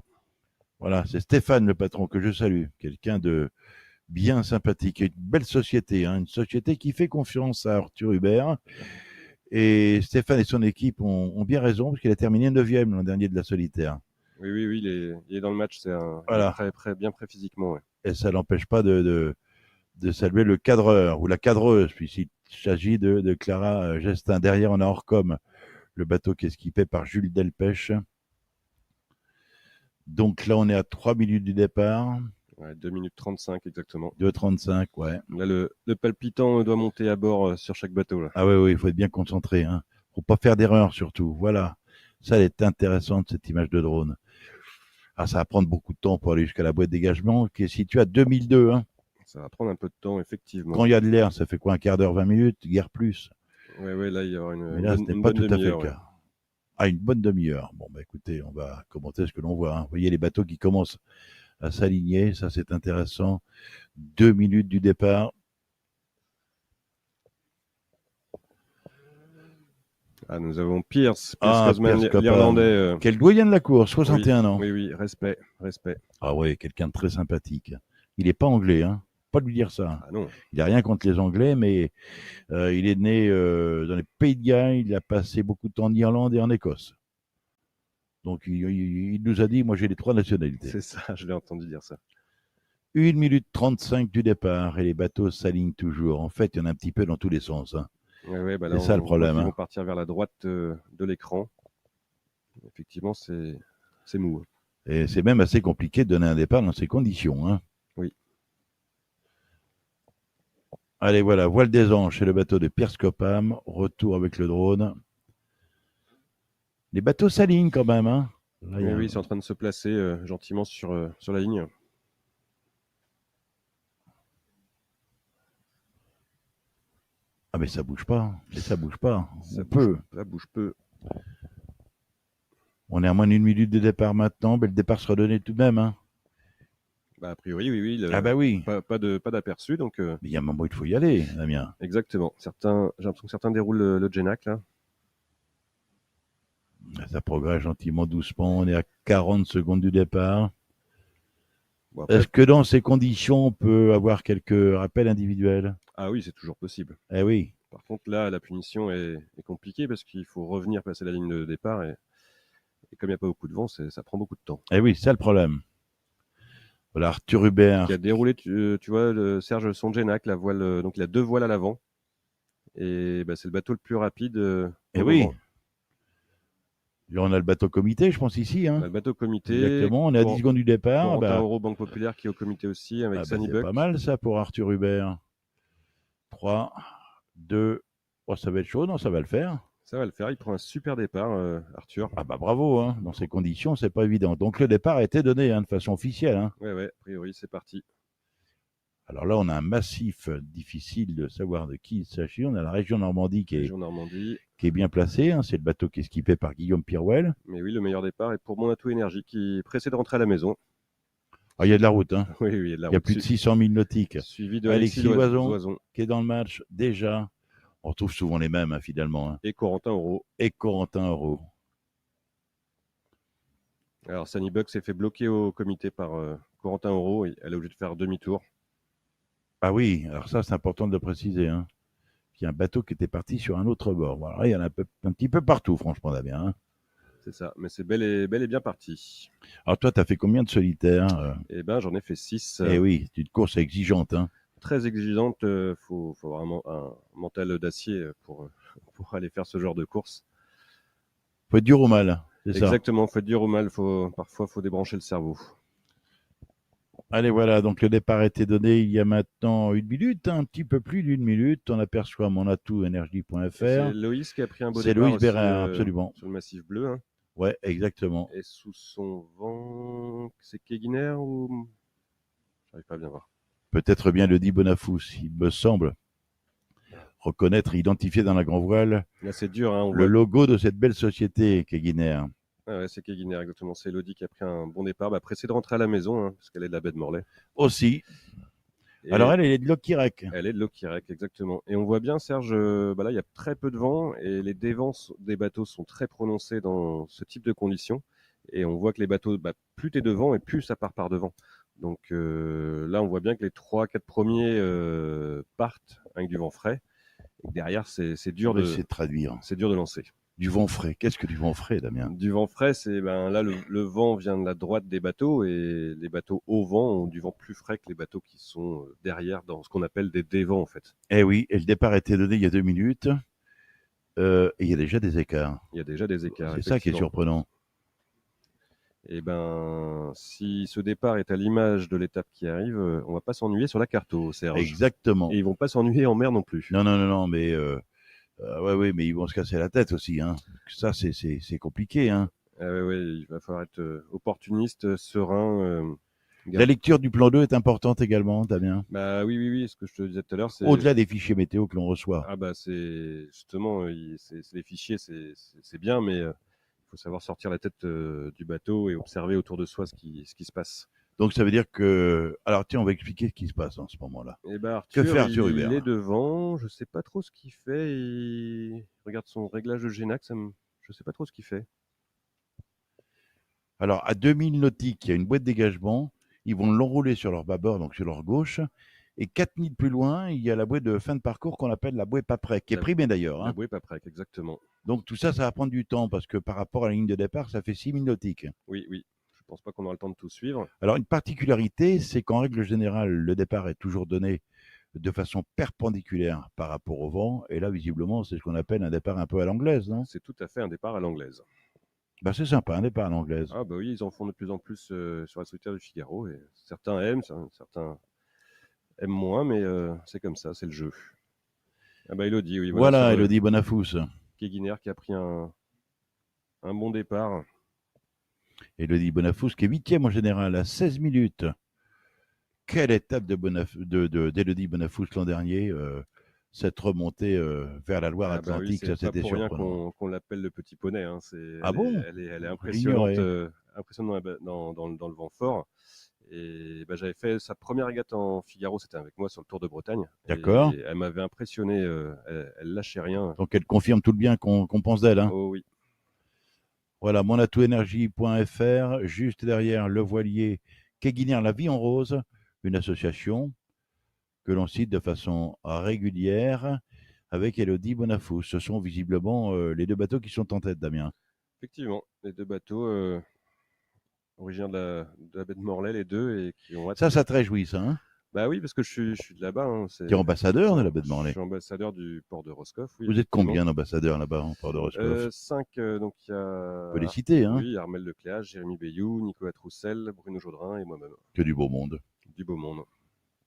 Voilà, c'est Stéphane, le patron, que je salue. Quelqu'un de bien sympathique. Et une belle société, hein, une société qui fait confiance à Arthur Hubert. Et Stéphane et son équipe ont bien raison, parce qu'il a terminé 9e l'an dernier de la solitaire. Oui, il est dans le match, Voilà. bien prêt physiquement. Ouais. Et ça n'empêche pas de saluer le cadreur ou la cadreuse, puisqu'il s'agit de Clara Gestin. Derrière, on a Orcom, le bateau qui est équipé par Jules Delpech. Donc là, on est à 3 minutes du départ. Ouais, 2 minutes 35 exactement. 2h35, ouais. Là, le palpitant doit monter à bord sur chaque bateau. Là. Ah oui, il faut être bien concentré. Hein. Faut pas faire d'erreur surtout. Voilà. Ça, elle est intéressante, cette image de drone. Ah, ça va prendre beaucoup de temps pour aller jusqu'à la boîte de dégagement, qui est située à 2002. Hein. Ça va prendre un peu de temps, effectivement. Quand il y a de l'air, ça fait quoi, un quart d'heure, 20 minutes, guère plus. Ouais, là, il y aura Mais là, ce n'est pas tout à fait le cas. Ouais. Ah, une bonne demi-heure. Bon, bah écoutez, on va commenter ce que l'on voit. Hein. Vous voyez les bateaux qui commencent à s'aligner, ça c'est intéressant. 2 minutes du départ. Ah, nous avons Pierce Cosman, l'Irlandais. Quel doyen de la course, 61 ans. Oui, respect. Ah ouais, quelqu'un de très sympathique. Il n'est pas anglais, hein. Pas de lui dire ça. Ah non. Il n'a rien contre les Anglais, mais il est né dans les Pays de Galles, il a passé beaucoup de temps en Irlande et en Écosse. Donc il nous a dit, moi j'ai les 3 nationalités. C'est ça, je l'ai entendu dire ça. 1 minute 35 du départ et les bateaux s'alignent toujours. En fait, il y en a un petit peu dans tous les sens. Hein. Ouais, bah là, c'est ça le problème. Ils vont partir vers la droite de l'écran. Effectivement, c'est mou. Et c'est même assez compliqué de donner un départ dans ces conditions. Hein. Oui. Allez, voilà, voile des anges chez le bateau de Pierce Copam. Retour avec le drone. Les bateaux s'alignent quand même. Hein. Là, oui, ils sont en train de se placer gentiment sur la ligne. Ah mais ça bouge pas. Ça bouge pas. Ça bouge peu. On est à moins d'1 minute de départ maintenant. Mais le départ sera donné tout de même. Hein. Bah, a priori, oui. Ah bah oui. Pas d'aperçu. Donc, mais il y a un moment où il faut y aller, Damien. Exactement. J'ai l'impression que certains déroulent le Genac là. Ça progresse gentiment, doucement. On est à 40 secondes du départ. Bon, après... Est-ce que dans ces conditions, on peut avoir quelques rappels individuels? Ah oui, c'est toujours possible. Eh oui. Par contre, là, la punition est compliquée parce qu'il faut revenir passer la ligne de départ. Et comme il n'y a pas beaucoup de vent, ça prend beaucoup de temps. Eh oui, c'est ça le problème. Voilà, Arthur Hubert. Qui a déroulé, tu vois, Serge son Genac, la voile. Donc, il a 2 voiles à l'avant. Et bah, c'est le bateau le plus rapide. Eh oui. Là, on a le bateau comité, je pense, ici. Hein. Le bateau comité. Exactement, on est à 10 secondes du départ. Euro Banque Populaire qui est au comité aussi, avec Sunny Buck. C'est pas mal, ça, pour Arthur Hubert. 3, 2, oh, ça va être chaud, non, ça va le faire. Ça va le faire, il prend un super départ, Arthur. Ah bah bravo, hein. Dans ces conditions, c'est pas évident. Donc le départ a été donné de façon officielle. Hein. Ouais, a priori, c'est parti. Alors là, on a un massif difficile de savoir de qui il s'agit. On a la région Normandie qui est bien placée. Hein. C'est le bateau qui est équipé par Guillaume Pirouel. Mais oui, le meilleur départ est pour Monato Énergie qui pressé de rentrer à la maison. Ah, il y a de la route. Hein. Oui, il y a de la route. Il y a plus de 600 000 nautiques. Suivi de Alexis Loison qui est dans le match déjà. On retrouve souvent les mêmes, hein, finalement. Hein. Et Corentin Euro. Et Corentin Euro. Alors, Sunnybuck s'est fait bloquer au comité par Corentin Auro. Elle est obligée de faire demi-tour. Ah oui, alors ça, c'est important de le préciser, hein. Il y a un bateau qui était parti sur un autre bord. Voilà, il y en a un petit peu partout, franchement, Damien, hein. C'est ça, mais c'est bel et bien parti. Alors toi, tu as fait combien de solitaires? Eh ben, j'en ai fait 6. Eh oui, c'est une course exigeante, hein. Très exigeante. Faut vraiment un mental d'acier pour aller faire ce genre de course. Faut être dur au mal, c'est ça. Exactement, faut être dur ou mal. Parfois, faut débrancher le cerveau. Allez, voilà, donc le départ a été donné il y a maintenant 1 minute, un petit peu plus d'1 minute. On aperçoit mon atout C'est énergie.fr. Loïs qui a pris un beau C'est départ Loïs aussi, Bérard, absolument. sur le massif bleu. Hein. Ouais, exactement. Et sous son vent, c'est Keguiner ou... J'arrive pas à bien voir. Peut-être bien le dit Bonafous, il me semble reconnaître et identifier dans la grand voile Là, c'est dur. Hein, on le voit... logo de cette belle société qu'est Guinaire. Ah ouais, c'est Keguiner, exactement. C'est Elodie qui a pris un bon départ. Bah, pressée de rentrer à la maison, hein, parce qu'elle est de la baie de Morlaix. Aussi. Et Alors elle est de Lokirek. elle est de Lokirek, exactement. Et on voit bien, Serge, bah là, il y a très peu de vent et les dévents des bateaux sont très prononcés dans ce type de conditions. Et on voit que les bateaux, bah, plus tu es devant et plus ça part par devant. Donc là, on voit bien que les 3-4 premiers partent avec du vent frais. Et derrière, c'est dur, On va essayer de traduire. c'est dur de lancer. Du vent frais. Qu'est-ce que du vent frais, Damien? Du vent frais, c'est ben là le vent vient de la droite des bateaux et les bateaux au vent ont du vent plus frais que les bateaux qui sont derrière dans ce qu'on appelle des dévents en fait. Eh oui, et le départ a été donné il y a 2 minutes. Et il y a déjà des écarts. Il y a déjà des écarts. C'est ça qui est effectivement. surprenant. Et ben si ce départ est à l'image de l'étape qui arrive, on va pas s'ennuyer sur la Carto, Serge. Exactement. Et ils vont pas s'ennuyer en mer non plus. Non, mais ouais, mais ils vont se casser la tête aussi, hein. Ça, c'est compliqué, hein. Ouais, il va falloir être opportuniste, serein. La lecture du plan 2 est importante également, Damien. Bah oui, ce que je te disais tout à l'heure, c'est Au-delà des fichiers météo que l'on reçoit. ah bah c'est justement c'est les fichiers, c'est bien, mais il faut savoir sortir la tête du bateau et observer autour de soi ce qui se passe. Donc ça veut dire que... Alors tiens, on va expliquer ce qui se passe en ce moment-là. Et bah Que Arthur, fait Arthur il Hubert? est devant, je sais pas trop ce qu'il fait. Il regarde son réglage de Génac, je sais pas trop ce qu'il fait. Alors à 2000 nautiques, il y a une bouée de dégagement. Ils vont l'enrouler sur leur bâbord, donc sur leur gauche. Et 4000 plus loin, il y a la bouée de fin de parcours qu'on appelle la bouée Paprec, qui est primée d'ailleurs, La hein. bouée pas prête, exactement. Donc tout ça, ça va prendre du temps parce que par rapport à la ligne de départ, ça fait 6000 nautiques. Oui. Je pense pas qu'on aura le temps de tout suivre. Alors une particularité, c'est qu'en règle générale, le départ est toujours donné de façon perpendiculaire par rapport au vent. Et là, visiblement, c'est ce qu'on appelle un départ un peu à l'anglaise, non? C'est tout à fait un départ à l'anglaise. Bah, c'est sympa, un départ à l'anglaise. Ah bah oui, ils en font de plus en plus sur la solitaire du Figaro et certains aiment, certains aiment moins, mais c'est comme ça, c'est le jeu. Ah bah Elodie, oui, Voilà, sur, Elodie Bonafous. Keguiner qui a pris un bon départ. Elodie Bonafous qui est 8e en général à 16 minutes. Quelle étape d'Elodie Bonafous l'an dernier. Cette remontée vers la Ah bah oui, Loire-Atlantique, ça c'est pas c'était pour rien surprenant. qu'on l'appelle le petit poney. Hein. Ah bon? Elle est Je impressionnante, l'ignorais. impressionnante dans le vent fort. Et bah, j'avais fait sa première régate en Figaro, c'était avec moi sur le Tour de Bretagne. D'accord. Et elle m'avait impressionné, elle lâchait rien. Donc elle confirme tout le bien qu'on pense d'elle, hein. Oh oui, Voilà, monatouénergie.fr, juste derrière le voilier Keguiner La Vie en Rose, une association que l'on cite de façon régulière avec Elodie Bonafous. Ce sont visiblement les 2 bateaux qui sont en tête, Damien. effectivement, les 2 bateaux originaires de la baie de Morlaix, les 2, et qui ont hâte. Ça te réjouit, ça, hein? Bah oui, parce que je suis de là-bas. Hein, Tu es ambassadeur de la baie de Je Morlaix. suis ambassadeur du port de Roscoff. Oui, Vous êtes effectivement. combien d'ambassadeurs là-bas en port de Roscoff? 5, donc il y a On peut les citer, hein? oui, Armel Lecléage, Jérémy Bayou, Nicolas Troussel, Bruno Jaudrin et moi-même. Que du beau monde. Du beau monde.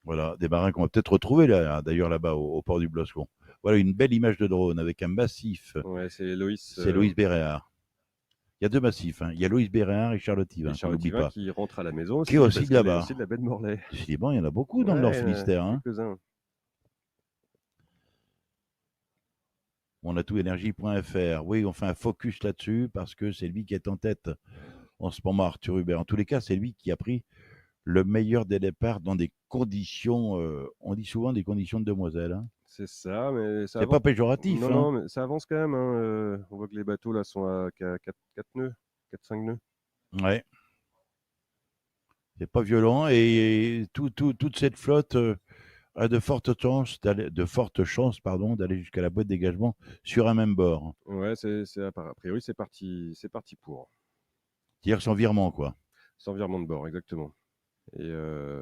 Voilà, des marins qu'on va peut-être retrouver là, d'ailleurs là-bas au port du Bloscon. Voilà une belle image de drone avec un massif. Ouais, c'est Loïs. C'est Loïs Béréard. Il y a 2 massifs, hein. Il y a Loïs Béréard et Charlotte Yvain, Et on Charlotte n'oublie Yvain pas. qui rentre à la maison Qui est aussi parce de qu'elle là-bas. aussi de la baie de Morlaix. Décidément, il y en a beaucoup dans le Nord Finistère, hein. Quelques-uns. Monatouénergie.fr. Oui, on fait un focus là-dessus parce que c'est lui qui est en tête en ce moment, Arthur Hubert. En tous les cas, c'est lui qui a pris le meilleur des départs dans des conditions, on dit souvent des conditions de demoiselles, hein. C'est ça, mais ça C'est pas péjoratif, Non, hein. non, mais ça avance quand même. Hein. On voit que les bateaux là sont à 4 nœuds, 4-5 nœuds. Ouais, c'est pas violent et toute cette flotte a de fortes chances pardon, d'aller jusqu'à la boîte dégagement sur un même bord. Ouais, a priori, c'est parti pour. C'est-à-dire sans virement, quoi. Sans virement de bord, exactement. Et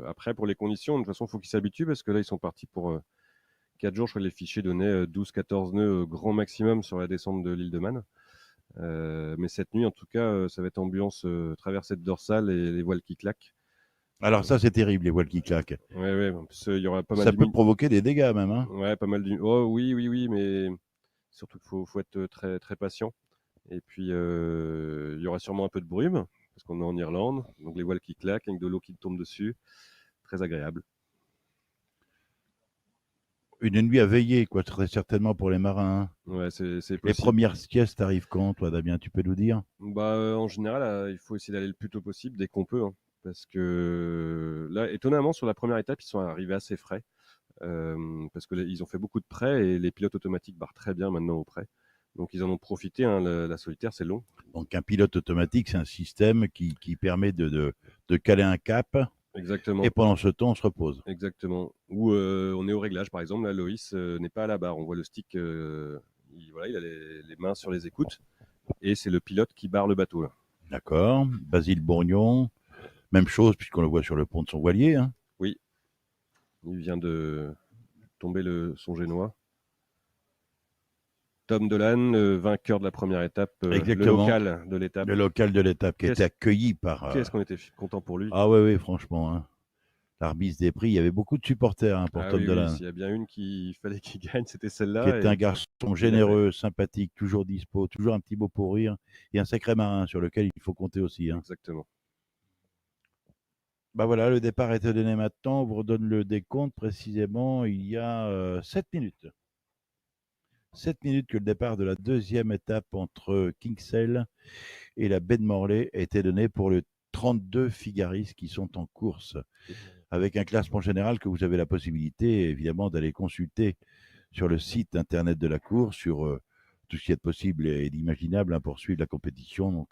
après, pour les conditions, de toute façon, il faut qu'ils s'habituent parce que là, ils sont partis pour 4 jours. Je crois que les fichiers donnaient 12-14 nœuds grand maximum sur la descente de l'île de Man. Mais cette nuit, en tout cas, ça va être ambiance traversée de dorsale et les voiles qui claquent. Alors ça, c'est terrible, les voiles qui claquent. Ouais, ouais. En plus, il y aura pas mal Ça peut d'humidité. provoquer des dégâts même, hein. Ouais, pas mal d'humidité. Oh oui, oui, oui, mais surtout qu'il faut être très, très patient. Et puis, il y aura sûrement un peu de brume parce qu'on est en Irlande. Donc les voiles qui claquent avec de l'eau qui tombe dessus. Très agréable. Une nuit à veiller, quoi, très certainement pour les marins, hein. Ouais, c'est Les possible. premières siestes arrivent quand, toi, Damien, tu peux nous dire? Bah, en général, il faut essayer d'aller le plus tôt possible dès qu'on peut, hein. Parce que là, étonnamment, sur la première étape, ils sont arrivés assez frais. Parce que ils ont fait beaucoup de prêts et les pilotes automatiques barrent très bien maintenant au prêt. Donc ils en ont profité, hein, la solitaire, c'est long. Donc un pilote automatique, c'est un système qui permet de caler un cap Exactement, et pendant ce temps, on se repose. exactement. Ou on est au réglage, par exemple. Là, Loïs n'est pas à la barre. On voit le stick, voilà, il a les mains sur les écoutes et c'est le pilote qui barre le bateau, là. D'accord. Basile Bourgnon, même chose puisqu'on le voit sur le pont de son voilier, hein. Oui, il vient de tomber son génois. Tom Dolan, le vainqueur de la première étape, le Exactement. local de l'étape. Le local de l'étape qui a été accueilli par. Qu'est-ce qu'on était content pour lui. Ah oui, oui, franchement, hein. L'arbitre des prix, il y avait beaucoup de supporters, hein, pour Ah Tom oui, Dolan, s'il y a bien une qu'il fallait qu'il gagne, c'était qui celle-là. était un Et garçon il généreux, sympathique, toujours dispo, toujours un petit mot pour rire, et un sacré marin sur lequel il faut compter aussi, hein. exactement. Bah voilà, le départ était donné maintenant. On vous redonne le décompte précisément. Il y a 7 minutes. 7 minutes que le départ de la deuxième étape entre Kinsale et la baie de Morlaix a été donné pour les 32 figaristes qui sont en course, avec un classement général que vous avez la possibilité évidemment d'aller consulter sur le site internet de la course, sur tout ce qui est possible et d'imaginable, hein, pour suivre la compétition, donc,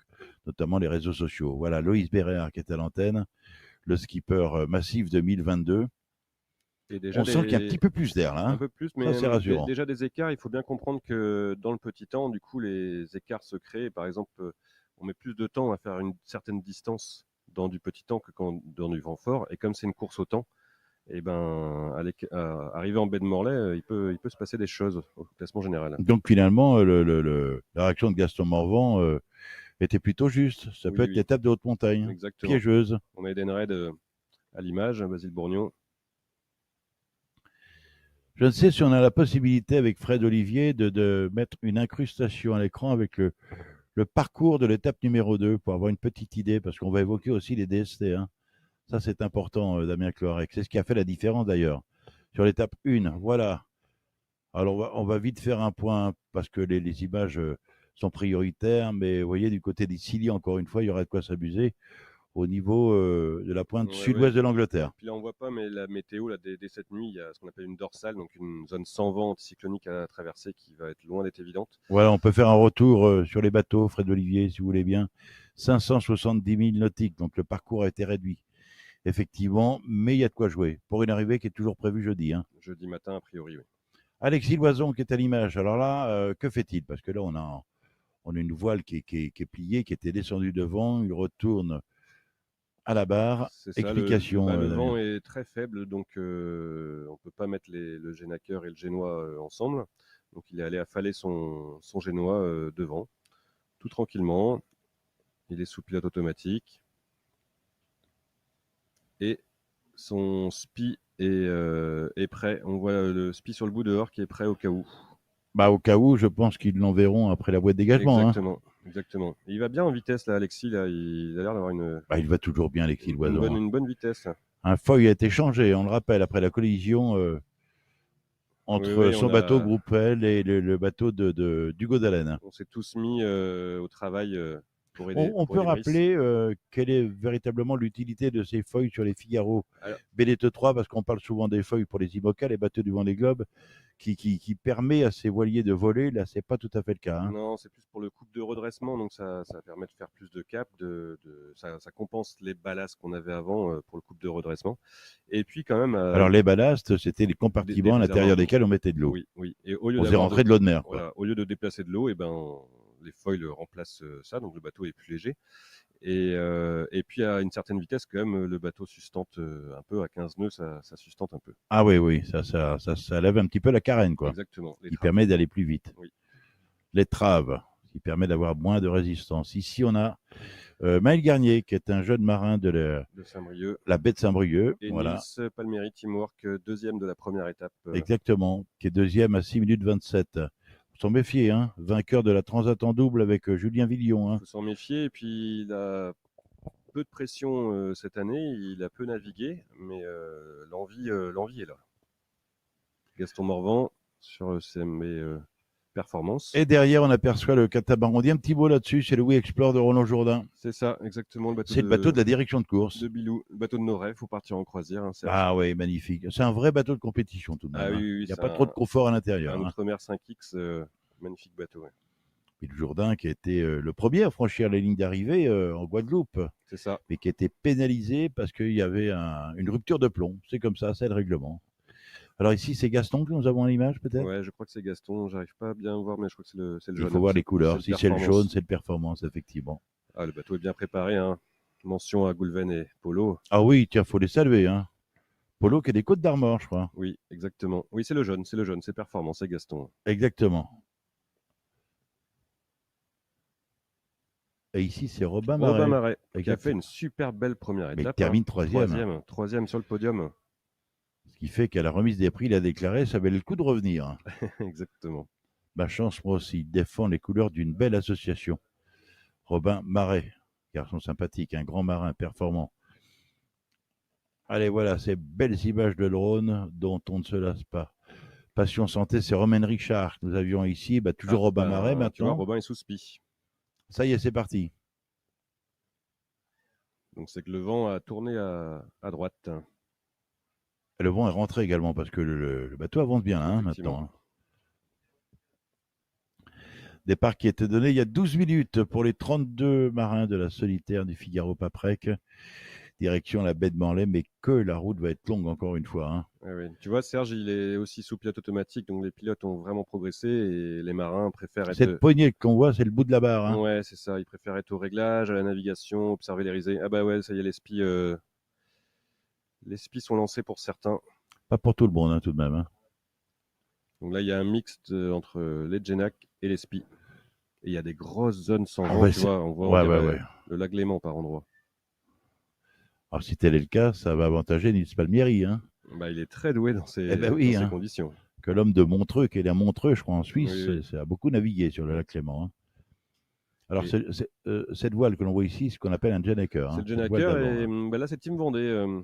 notamment les réseaux sociaux. Voilà, Loïs Bérard qui est à l'antenne, le skipper massif 2022. Et déjà On sent qu'il y a un petit peu plus d'air là, un hein. peu plus, Ça, mais c'est rassurant. déjà des écarts. Il faut bien comprendre que dans le petit temps, du coup, les écarts se créent. Par exemple, on met plus de temps à faire une certaine distance dans du petit temps que dans du vent fort. Et comme c'est une course au temps, et ben, arriver en baie de Morlaix, il peut se passer des choses au classement général. Donc finalement, la réaction de Gaston Morvan était plutôt juste. Ça Oui, peut être oui. l'étape de haute montagne, Exactement. piégeuse. On a Edenred à l'image, Basile Bourgnon. Je ne sais si on a la possibilité avec Fred Olivier de mettre une incrustation à l'écran avec le parcours de l'étape numéro 2 pour avoir une petite idée, parce qu'on va évoquer aussi les DST, hein. Ça, c'est important, Damien Cloarec. C'est ce qui a fait la différence d'ailleurs. Sur l'étape 1, voilà. Alors, on va vite faire un point parce que les images sont prioritaires, mais vous voyez, du côté des Scilly, encore une fois, il y aura de quoi s'amuser au niveau de la pointe Ouais, sud-ouest ouais. de l'Angleterre. Puis là, on voit pas, mais la météo, là, dès cette nuit, il y a ce qu'on appelle une dorsale, donc une zone sans vent anticyclonique à traverser qui va être loin d'être évidente. Voilà, on peut faire un retour sur les bateaux, Fred Olivier, si vous voulez bien. 570 000 nautiques, donc le parcours a été réduit, effectivement, mais il y a de quoi jouer pour une arrivée qui est toujours prévue jeudi, hein. Jeudi matin, a priori, oui. Alexis Loison qui est à l'image. Alors là, que fait-il? Parce que là, on a une voile qui est pliée, qui était descendue devant. Il retourne à la barre. C'est ça, Explication. le Damien. vent est très faible, donc on ne peut pas mettre le génaqueur et le génois ensemble. Donc il est allé affaler son génois devant, tout tranquillement. Il est sous pilote automatique. Et son spi est prêt. On voit le spi sur le bout dehors qui est prêt au cas où. Bah, au cas où, je pense qu'ils l'enverront après la boîte de dégagement, hein. Exactement, exactement. Et il va bien en vitesse, là, Alexis. Là, il a l'air d'avoir Bah, il va toujours bien, Alexis Loison, hein. une bonne vitesse. Un foil a été changé, on le rappelle, après la collision entre Oui, son bateau Groupe L et le bateau d'Hugo Dallène. On s'est tous mis au travail pour aider. On pour peut aider Brice. rappeler quelle est véritablement l'utilité de ces feuilles sur les Figaro Alors- BDT 3, parce qu'on parle souvent des feuilles pour les IMOCA, les bateaux du Vendée Globe, qui permet à ces voiliers de voler. Là, c'est pas tout à fait le cas. Hein. Non, c'est plus pour le couple de redressement, donc ça permet de faire plus de cap, ça compense les ballasts qu'on avait avant pour le couple de redressement. Et puis quand même, Alors, les ballasts, c'était les compartiments à l'intérieur réservoirs. desquels on mettait de l'eau. oui. Et au lieu On faisait d'avoir rentrer de l'eau de mer. Quoi. voilà, au lieu de déplacer de l'eau, et ben les foils remplacent ça, donc le bateau est plus léger. Et puis à une certaine vitesse, quand même, le bateau sustente un peu, à 15 nœuds, ça sustente un peu. Ah oui, ça lève un petit peu la carène, quoi. Exactement. Les Qui trappes. permet d'aller plus vite. Oui. L'étrave, qui permet d'avoir moins de résistance. Ici, on a Maël Garnier, qui est un jeune marin de de Saint-Brieuc. la baie de Saint-Brieuc. Et Voilà, Nils Palmieri Teamwork, deuxième de la première étape. exactement, qui est deuxième à 6 minutes 27. Faut s'en méfier, hein. Vainqueur de la Transat en double avec Julien Villon. Il Hein. faut s'en méfier. Et puis, il a peu de pression cette année. Il a peu navigué, mais l'envie est là. Gaston Morvan sur CMB Performance. Et derrière, on aperçoit le catamaran. On dit un petit mot là-dessus, c'est le We Explore de Roland Jourdain. C'est ça, exactement. C'est le bateau de la direction de course. de Bilou, le bateau de nos rêves. Faut partir en croisière. Hein, Ah oui, magnifique. C'est un vrai bateau de compétition tout de même. Ah oui, hein. oui, Il n'y a c'est pas trop de confort à l'intérieur. un Hein. Outre-mer 5X, magnifique bateau. Ouais. Et le Jourdain qui a été le premier à franchir les lignes d'arrivée en Guadeloupe, C'est ça. mais qui a été pénalisé parce qu'il y avait une rupture de plomb. C'est comme ça, c'est le règlement. Alors ici, c'est Gaston que nous avons à l'image peut-être. Ouais, je crois que c'est Gaston. J'arrive pas à bien voir, mais je crois que c'est le Il jaune. faut voir les couleurs. Si c'est le Performance. jaune, c'est le performance, effectivement. Ah, le bateau est bien préparé. Hein. Mention à Goulven et Polo. Ah oui, tiens, faut les saluer. Hein. Polo qui est des Côtes d'Armor, je crois. Oui, exactement. Oui, c'est le jaune, c'est Performance, c'est Gaston. Exactement. Et ici, c'est Robin Robin Marais. Marais, qui a Exact. fait une super belle première Mais il étape. termine hein. troisième. Troisième sur le podium. Ce qui fait qu'à la remise des prix, il a déclaré ça valait le coup de revenir. Exactement. Ma chance, moi aussi, défend les couleurs d'une belle association. Robin Marais, garçon sympathique, un grand marin performant. Allez, voilà, ces belles images de drone dont on ne se lasse pas. Passion Santé, c'est Romain Richard que nous avions ici. Bah, toujours Robin Marais Tu vois, maintenant. Robin est sous spi. Ça y est, c'est parti. Donc c'est que le vent a tourné à droite. Et le vent est rentré également parce que le bateau avance bien hein, Effectivement. maintenant. Hein. Départ qui était donné il y a 12 minutes pour les 32 marins de la solitaire du Figaro Paprec. Direction la baie de Morlaix, mais que la route va être longue encore une fois. Hein. Ouais, ouais. Tu vois, Serge, il est aussi sous pilote automatique, donc les pilotes ont vraiment progressé et les marins préfèrent être. Cette poignée qu'on voit, c'est le bout de la barre. Hein. Ouais, c'est ça. Ils préfèrent être au réglage, à la navigation, observer les risées. Ah bah ouais, ça y est, les spies sont lancés pour certains. Pas pour tout le monde, hein, tout de même. Hein. Donc là, il y a un mixte entre les Genac et les spies. Et il y a des grosses zones sans Ah vent, ouais, tu vois. On voit ouais, on dirait ouais. le lac Léman par endroit. Alors, si tel est le cas, ça va avantager Nils Palmieri, hein, Bah, il est très doué dans ces, oui, dans ces hein. conditions. que l'homme de Montreux, qui est à Montreux, je crois, en Suisse, Oui. ça a beaucoup navigué sur le lac Léman. Hein. Alors, Et- cette voile que l'on voit ici, c'est ce qu'on appelle un Genaker. C'est Hein, le cette voile Genaker d'avant, et hein. bah, là, c'est Team Vendée.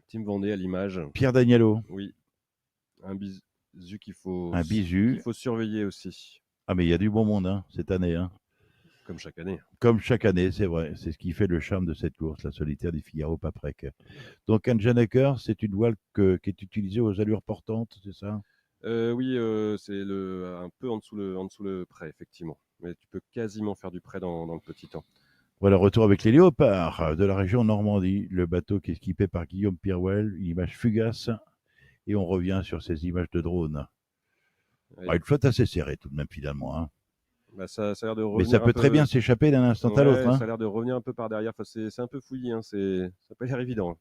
Team Vendée à l'image. Pierre Daniello, Oui. Un bisu qu'il faut, un bisu. qu'il faut surveiller aussi, Ah, mais il y a du bon monde hein, cette année. Hein. comme chaque année. Comme chaque année, c'est vrai. C'est ce qui fait le charme de cette course, la solitaire du Figaro Paprec. Donc, un Genaker, c'est une voile qui est utilisée aux allures portantes, c'est ça? Oui, c'est un peu en dessous le près, effectivement. Mais tu peux quasiment faire du près dans le petit temps. Voilà, retour avec les Léopards de la région Normandie. Le bateau qui est équipé par Guillaume Pirwell, une image fugace. Et on revient sur ces images de drone. Ouais. Une flotte assez serrée tout de même finalement. Hein. Bah, ça a l'air de Mais revenir ça un peut peu- très bien s'échapper d'un instant à Ouais, l'autre. Hein. Ça a l'air de revenir un peu par derrière. Enfin, c'est un peu fouillis, hein. Ça n'a pas l'air évident.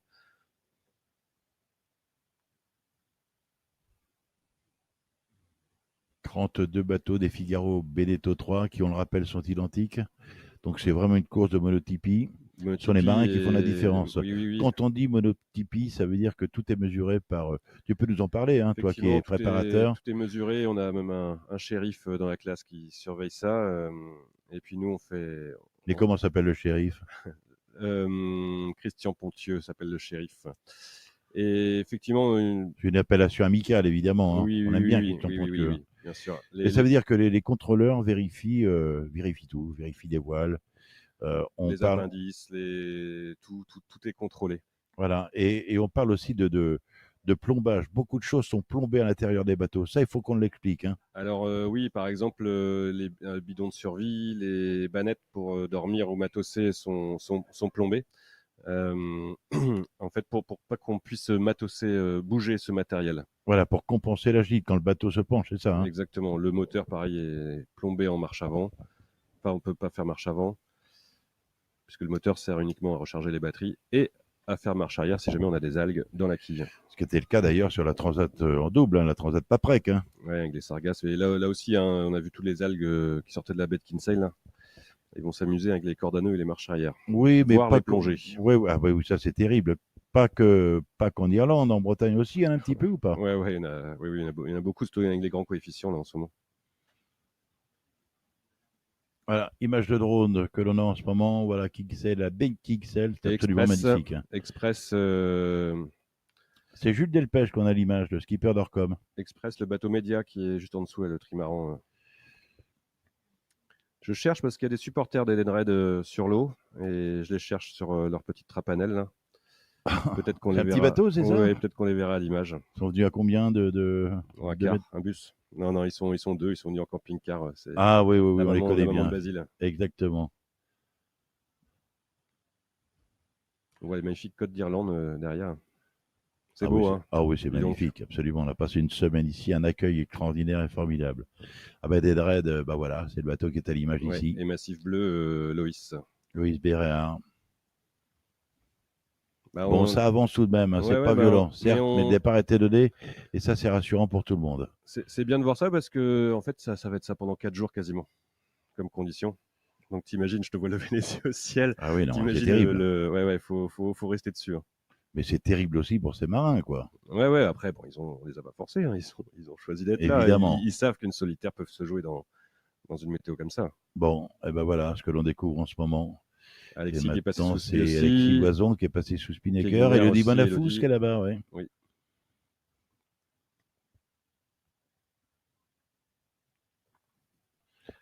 32 bateaux des Figaro Benetto 3 qui, on le rappelle, sont identiques. Donc c'est vraiment une course de monotypie. Ce sont les marins qui font la différence. Oui. Quand on dit monotypie, ça veut dire que tout est mesuré par... Tu peux nous en parler, hein, toi qui es Effectivement, préparateur. Tout est mesuré. On a même un shérif dans la classe qui surveille ça. Et puis nous, on fait. Mais comment s'appelle le shérif? Christian Pontieux s'appelle le shérif. Et effectivement, C'est une appellation amicale, évidemment. Hein. oui, On oui, aime oui, bien oui, qu'ils sont oui, pour oui, oui, oui, bien sûr. Et ça veut dire que les contrôleurs vérifient tout, vérifient des voiles. On les parle, appendices, tout est contrôlé. voilà, et on parle aussi de plombage. Beaucoup de choses sont plombées à l'intérieur des bateaux. Ça, il faut qu'on l'explique. Hein. Alors oui, par exemple, les bidons de survie, les bannettes pour dormir ou matosser sont plombées. En fait, pour pas qu'on puisse matosser, bouger ce matériel. Voilà, pour compenser la gîte quand le bateau se penche, c'est ça. Hein. Exactement. Le moteur, pareil, est plombé en marche avant. Enfin, on peut pas faire marche avant, puisque le moteur sert uniquement à recharger les batteries et à faire marche arrière si jamais on a des algues dans la quille. Ce qui était le cas d'ailleurs sur la Transat en double, hein, la Transat Paprec. Hein. Ouais, avec les sargasses. Et là aussi, hein, on a vu toutes les algues qui sortaient de la baie de Kinsale. Là. Ils vont s'amuser avec les cordes à nœuds et les marches arrière. Oui, mais Voire pas les plongées. Oui, oui, ça c'est terrible. Pas qu'en Irlande, en Bretagne aussi, il y en a un petit peu ou pas? Ouais, il y en a, oui, il y en a beaucoup avec les grands coefficients là en ce moment. Voilà, image de drone que l'on a en ce moment. Voilà, Kixel, la Big Kixel, c'est absolument magnifique. Hein. Express, C'est Jules Delpech qu'on a l'image, le skipper d'Orcom. Express, le bateau média qui est juste en dessous, le trimaran. Je cherche parce qu'il y a des supporters d'Edenred sur l'eau et je les cherche sur leur petite trapanelle. Là. Peut-être qu'on C'est les un verra. petit bateau, c'est ça? Oui, peut-être qu'on les verra à l'image. Ils sont venus à combien Un de car, mètres? un bus. Non, ils sont deux, ils sont venus en camping-car. C'est Ah oui, on les maman, connaît la maman bien. de Basile. Exactement. On voit les magnifiques côtes d'Irlande derrière. C'est Ah beau, oui, hein. ah oui, c'est Dis donc. magnifique, absolument. On a passé une semaine ici, un accueil extraordinaire et formidable. Ah ben Edenred, bah voilà, c'est le bateau qui est à l'image Ouais, ici. et Massif Bleu, Loïs. Louis Béréard. Bah, Bon, ça avance tout de même, hein, c'est pas violent, certes, mais le départ était donné et ça, c'est rassurant pour tout le monde. C'est bien de voir ça parce que en fait, ça va être ça pendant 4 jours quasiment, comme condition. Donc t'imagines, je te vois lever les yeux au ciel. Ah oui, non, c'est T'imagines terrible. ouais, faut rester dessus. Hein. Mais c'est terrible aussi pour ces marins, quoi. Ouais, après, bon, on les a pas forcés, hein. Ils ont choisi d'être là. Évidemment. Ils savent qu'une solitaire peut se jouer dans une météo comme ça. Bon, et ben voilà ce que l'on découvre en ce moment. Alexis Et qui est passé maintenant, sous c'est Speed Alexis aussi. Loison qui est passé sous Spinnaker et Guilbert Elodie aussi, Bonafous Elodie. qui est là-bas, ouais. Oui.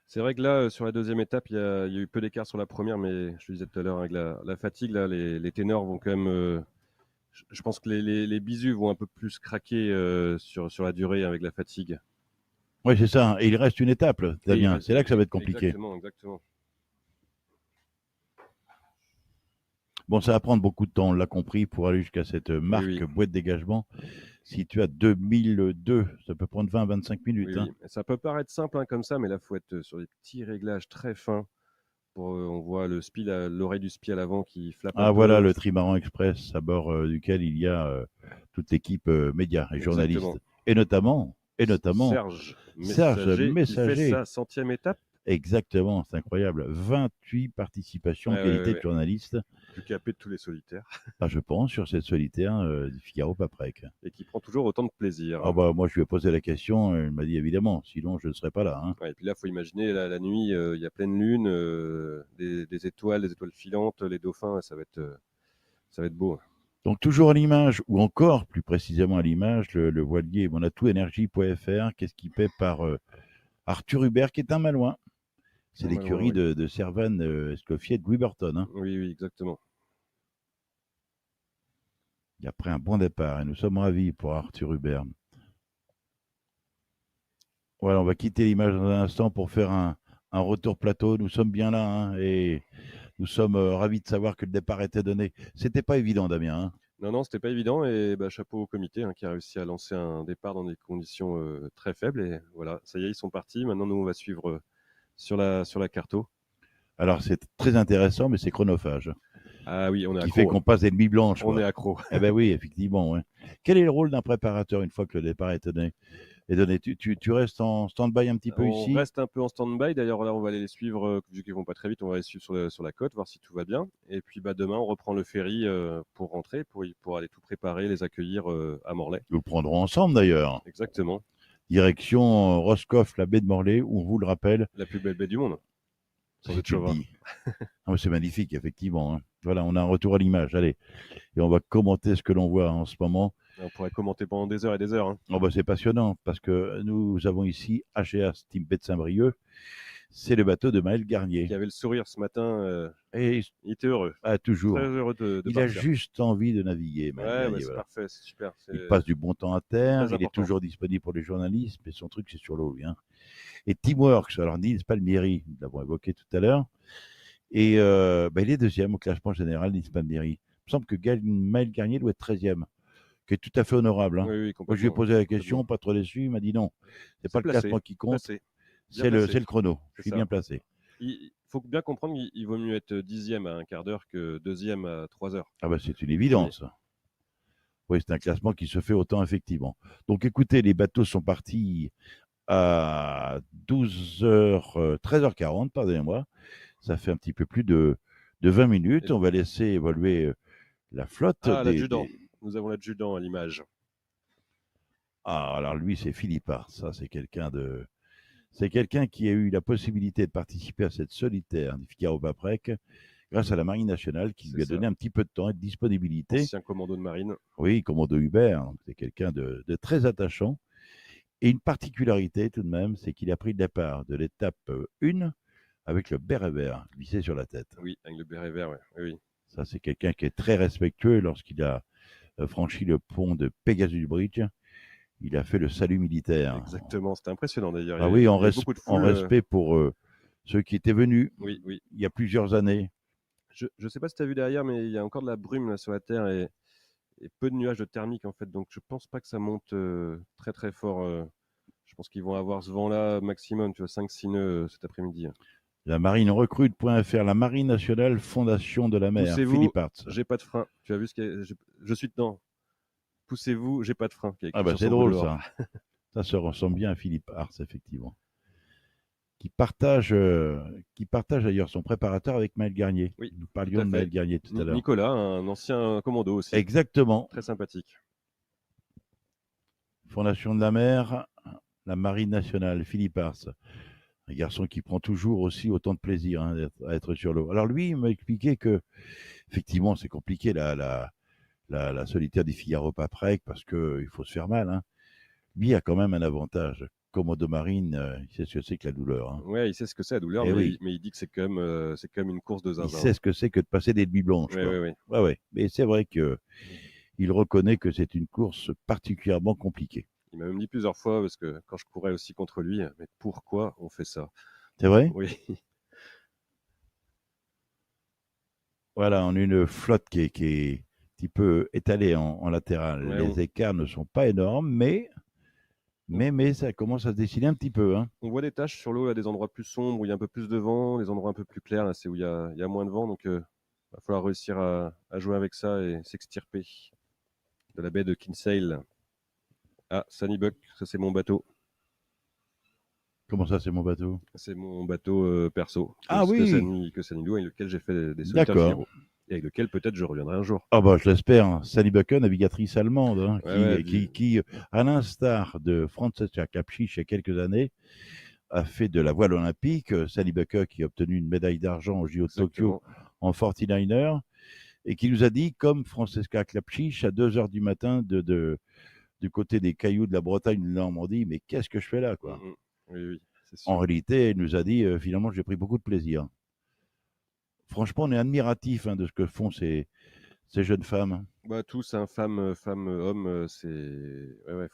C'est vrai que là, sur la deuxième étape, il y a eu peu d'écart sur la première, mais je te disais tout à l'heure, avec la fatigue, là, les ténors vont quand même. Je pense que les bisus vont un peu plus craquer sur la durée avec la fatigue. Oui, c'est ça. Et il reste une étape, Damien. C'est là que ça va être compliqué. Exactement. Bon, ça va prendre beaucoup de temps, on l'a compris, pour aller jusqu'à cette marque Oui. boîte dégagement. Si tu as 2002, ça peut prendre 20-25 minutes. Oui. Ça peut paraître simple hein, comme ça, mais là, il faut être sur des petits réglages très fins. On voit l'oreille du spi à l'avant qui flappe un peu. Voilà le trimaran express à bord duquel il y a toute l'équipe médias et journalistes. Et notamment Serge Messager qui fait sa 100e étape. Exactement, c'est incroyable. 28 participations en qualité de journaliste. Plus capé de tous les solitaires. Je pense, sur cette solitaire du Figaro Paprec. Et qui prend toujours autant de plaisir. Moi, je lui ai posé la question, il m'a dit évidemment, sinon je ne serais pas là. Hein. Ouais, et puis là, il faut imaginer, la nuit, il y a pleine lune, des étoiles filantes, les dauphins, ça va être beau. Donc toujours à l'image, ou encore plus précisément à l'image, le voilier, on a toutenergie.fr, qu'est-ce qui paie par Arthur Hubert, qui est un Malouin. C'est l'écurie de Servan Escoffier de Louis Burton. Hein. Oui, exactement. Il a pris un bon départ et nous sommes ravis pour Arthur Hubert. Voilà, on va quitter l'image dans un instant pour faire un retour plateau. Nous sommes bien là hein, et nous sommes ravis de savoir que le départ était donné. C'était pas évident, Damien. Hein. Non, c'était pas évident et chapeau au comité qui a réussi à lancer un départ dans des conditions très faibles. Et voilà, ça y est, ils sont partis. Maintenant, nous, on va suivre sur la carto. Alors, c'est très intéressant, mais c'est chronophage. Ah oui, on est accro. Qui fait qu'on passe des nuits blanches. On est accro. Eh bien oui, effectivement. Ouais. Quel est le rôle d'un préparateur une fois que le départ est donné? Tu restes en stand-by un petit peu ici? On reste un peu en stand-by. D'ailleurs, là, on va aller les suivre, vu qu'ils vont pas très vite, on va les suivre sur la côte, voir si tout va bien. Et puis, demain, on reprend le ferry pour rentrer, pour aller tout préparer, les accueillir à Morlaix. Nous le prendrons ensemble, d'ailleurs. Exactement. Direction Roscoff, la baie de Morlaix, où on vous le rappelle. La plus belle baie du monde. C'est magnifique, effectivement. Hein. Voilà, on a un retour à l'image. Allez, et on va commenter ce que l'on voit en ce moment. Et on pourrait commenter pendant des heures et des heures. Hein. Oh, bah, c'est passionnant parce que nous avons ici HGA Team de Saint-Brieuc. C'est le bateau de Maël Garnier. Qui avait le sourire ce matin. Et Il était heureux. toujours. Très heureux de Il a partir. juste envie de naviguer. Maël Ouais, Garnier, ouais, c'est voilà. parfait, c'est super. Il passe du bon temps à terre, très il est important. toujours disponible pour les journalistes, mais son truc, c'est sur l'eau. Hein. Et Teamworks, alors Nils Palmieri, nous l'avons évoqué tout à l'heure, et il est deuxième au classement général, Nils Palmieri. Il me semble que Maël Garnier doit être 13e, qui est tout à fait honorable. Hein. Oui, oui, Moi, je lui ai complètement. posé la question, pas trop déçu, il m'a dit non, c'est pas le placé, classement qui compte, placé. c'est le chrono. Je suis ça. bien placé. Il faut bien comprendre qu'il vaut mieux être 10e à un quart d'heure que 2e à 3 heures. Ah bah c'est une évidence. Oui, c'est un classement qui se fait autant, effectivement. Donc écoutez, les bateaux sont partis à 13h40, pardonnez-moi. Ça fait un petit peu plus de 20 minutes. On va laisser évoluer la flotte. L'adjudant. Nous avons l'adjudant à l'image. Ah, alors lui, c'est Philippe Ars. Ça, c'est quelqu'un qui a eu la possibilité de participer à cette solitaire du Figaro-Paprec grâce à la Marine nationale qui lui a donné un petit peu de temps et de disponibilité. Ancien commando de marine. Oui, commando Hubert. C'est quelqu'un de très attachant. Et une particularité tout de même, c'est qu'il a pris le départ de l'étape 1 avec le béret vert vissé sur la tête. Oui, avec le béret vert, oui. Ça, c'est quelqu'un qui est très respectueux lorsqu'il a franchi le pont de Pegasus Bridge. Il a fait le salut militaire. Exactement, c'était impressionnant d'ailleurs. Ah oui, en respect pour ceux qui étaient venus il y a plusieurs années. Je ne sais pas si tu as vu derrière, mais il y a encore de la brume là, sur la Terre et peu de nuages de thermique en fait. Donc je pense pas que ça monte très très fort. Je pense qu'ils vont avoir ce vent-là maximum, tu vois, 5-6 nœuds cet après-midi. La marine recrute.fr, la Marine nationale, Fondation de la mer. Poussez-vous, Philippe Ars. j'ai pas de frein. Tu as vu ce qu'il y a, je suis dedans. Poussez-vous, j'ai pas de frein. Ah bah c'est drôle ça. Ça se ressemble bien à Philippe Ars, effectivement. Qui partage d'ailleurs son préparateur avec Maël Garnier. Oui, nous parlions de Maël Garnier tout à l'heure. Nicolas, un ancien commando aussi. Exactement. Très sympathique. Fondation de la mer, la Marine nationale, Philippe Ars. Un garçon qui prend toujours aussi autant de plaisir à être sur l'eau. Alors lui, il m'a expliqué que, effectivement, c'est compliqué la solitaire des Figaro-Paprec parce qu'il faut se faire mal. Hein. Lui a quand même un avantage. Commando marine, il sait ce que c'est que la douleur. Hein. Oui, il sait ce que c'est la douleur, mais il dit que c'est quand même une course de zinzin. Il sait ce que c'est que de passer des nuits blanches. Oui. Ouais. Mais c'est vrai qu'il reconnaît que c'est une course particulièrement compliquée. Il m'a même dit plusieurs fois, parce que quand je courais aussi contre lui, mais pourquoi on fait ça? C'est vrai? Oui. Voilà, on a une flotte qui est un petit peu étalée en latéral. Ouais, les écarts ne sont pas énormes, mais ça commence à se dessiner un petit peu. Hein. On voit des taches sur l'eau, là, des endroits plus sombres où il y a un peu plus de vent, des endroits un peu plus clairs, là, c'est où il y a moins de vent. Donc, il va falloir réussir à jouer avec ça et s'extirper de la baie de Kinsale. Ah, Sunnybuck, ça c'est mon bateau. Comment ça, c'est mon bateau? C'est mon bateau perso. Ah oui. Que Sunny loue, avec lequel j'ai fait des solitaires Figaro. Et avec lequel peut-être je reviendrai un jour. Ah bah je l'espère. Sunny Bucken, navigatrice allemande, hein, qui, à l'instar de Francesca Capchiche il y a quelques années, a fait de la voile olympique. Sunny Bucken qui a obtenu une médaille d'argent au JO de Tokyo en 49er et qui nous a dit, comme Francesca Capchiche, à 2h du matin du côté des cailloux de la Bretagne de Normandie, mais qu'est-ce que je fais là, quoi? Oui, c'est sûr. En réalité, elle nous a dit, finalement, j'ai pris beaucoup de plaisir. Franchement, on est admiratif de ce que font ces jeunes femmes. Bah, tous, hein, femmes, hommes,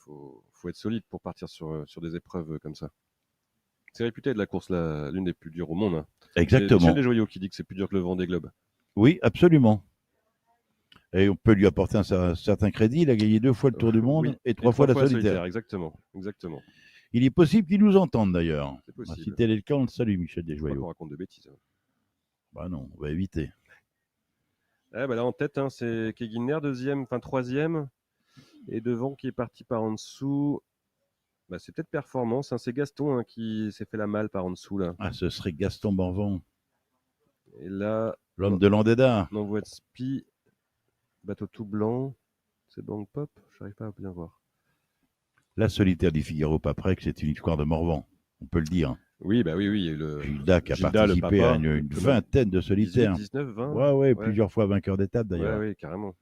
faut être solide pour partir sur des épreuves comme ça. C'est réputé de la course l'une des plus dures au monde. Hein. Exactement. C'est Michel Desjoyaux qui dit que c'est plus dur que le Vendée Globe. Oui, absolument. Et on peut lui apporter un certain crédit. Il a gagné 2 fois le Tour du Monde et 3 fois la solitaire. Exactement. Il est possible qu'il nous entende d'ailleurs. C'est possible. Si tel est le cas, on le salue, Michel Desjoyaux. On raconte de bêtises. Bah non, on va éviter. Là en tête, hein, c'est Keguiner, troisième. Et devant qui est parti par en dessous. Bah, c'est peut-être Performance. Hein, c'est Gaston qui s'est fait la malle par en dessous là. Ah, ce serait Gaston Banvent. Et là. L'homme de Landéda. On envoie de spi. Bateau tout blanc. C'est Bang Pop. Je n'arrive pas à bien voir. La solitaire du Figaro-Paprec, c'est une histoire de Morvan. On peut le dire. Oui, bah oui, oui. Il y a eu Gilda qui a Gilda, le participé à papa, une Thomas, vingtaine de 18, solitaires. 19, 20. Ouais, Ouais, plusieurs fois vainqueur d'étape d'ailleurs. ouais, carrément.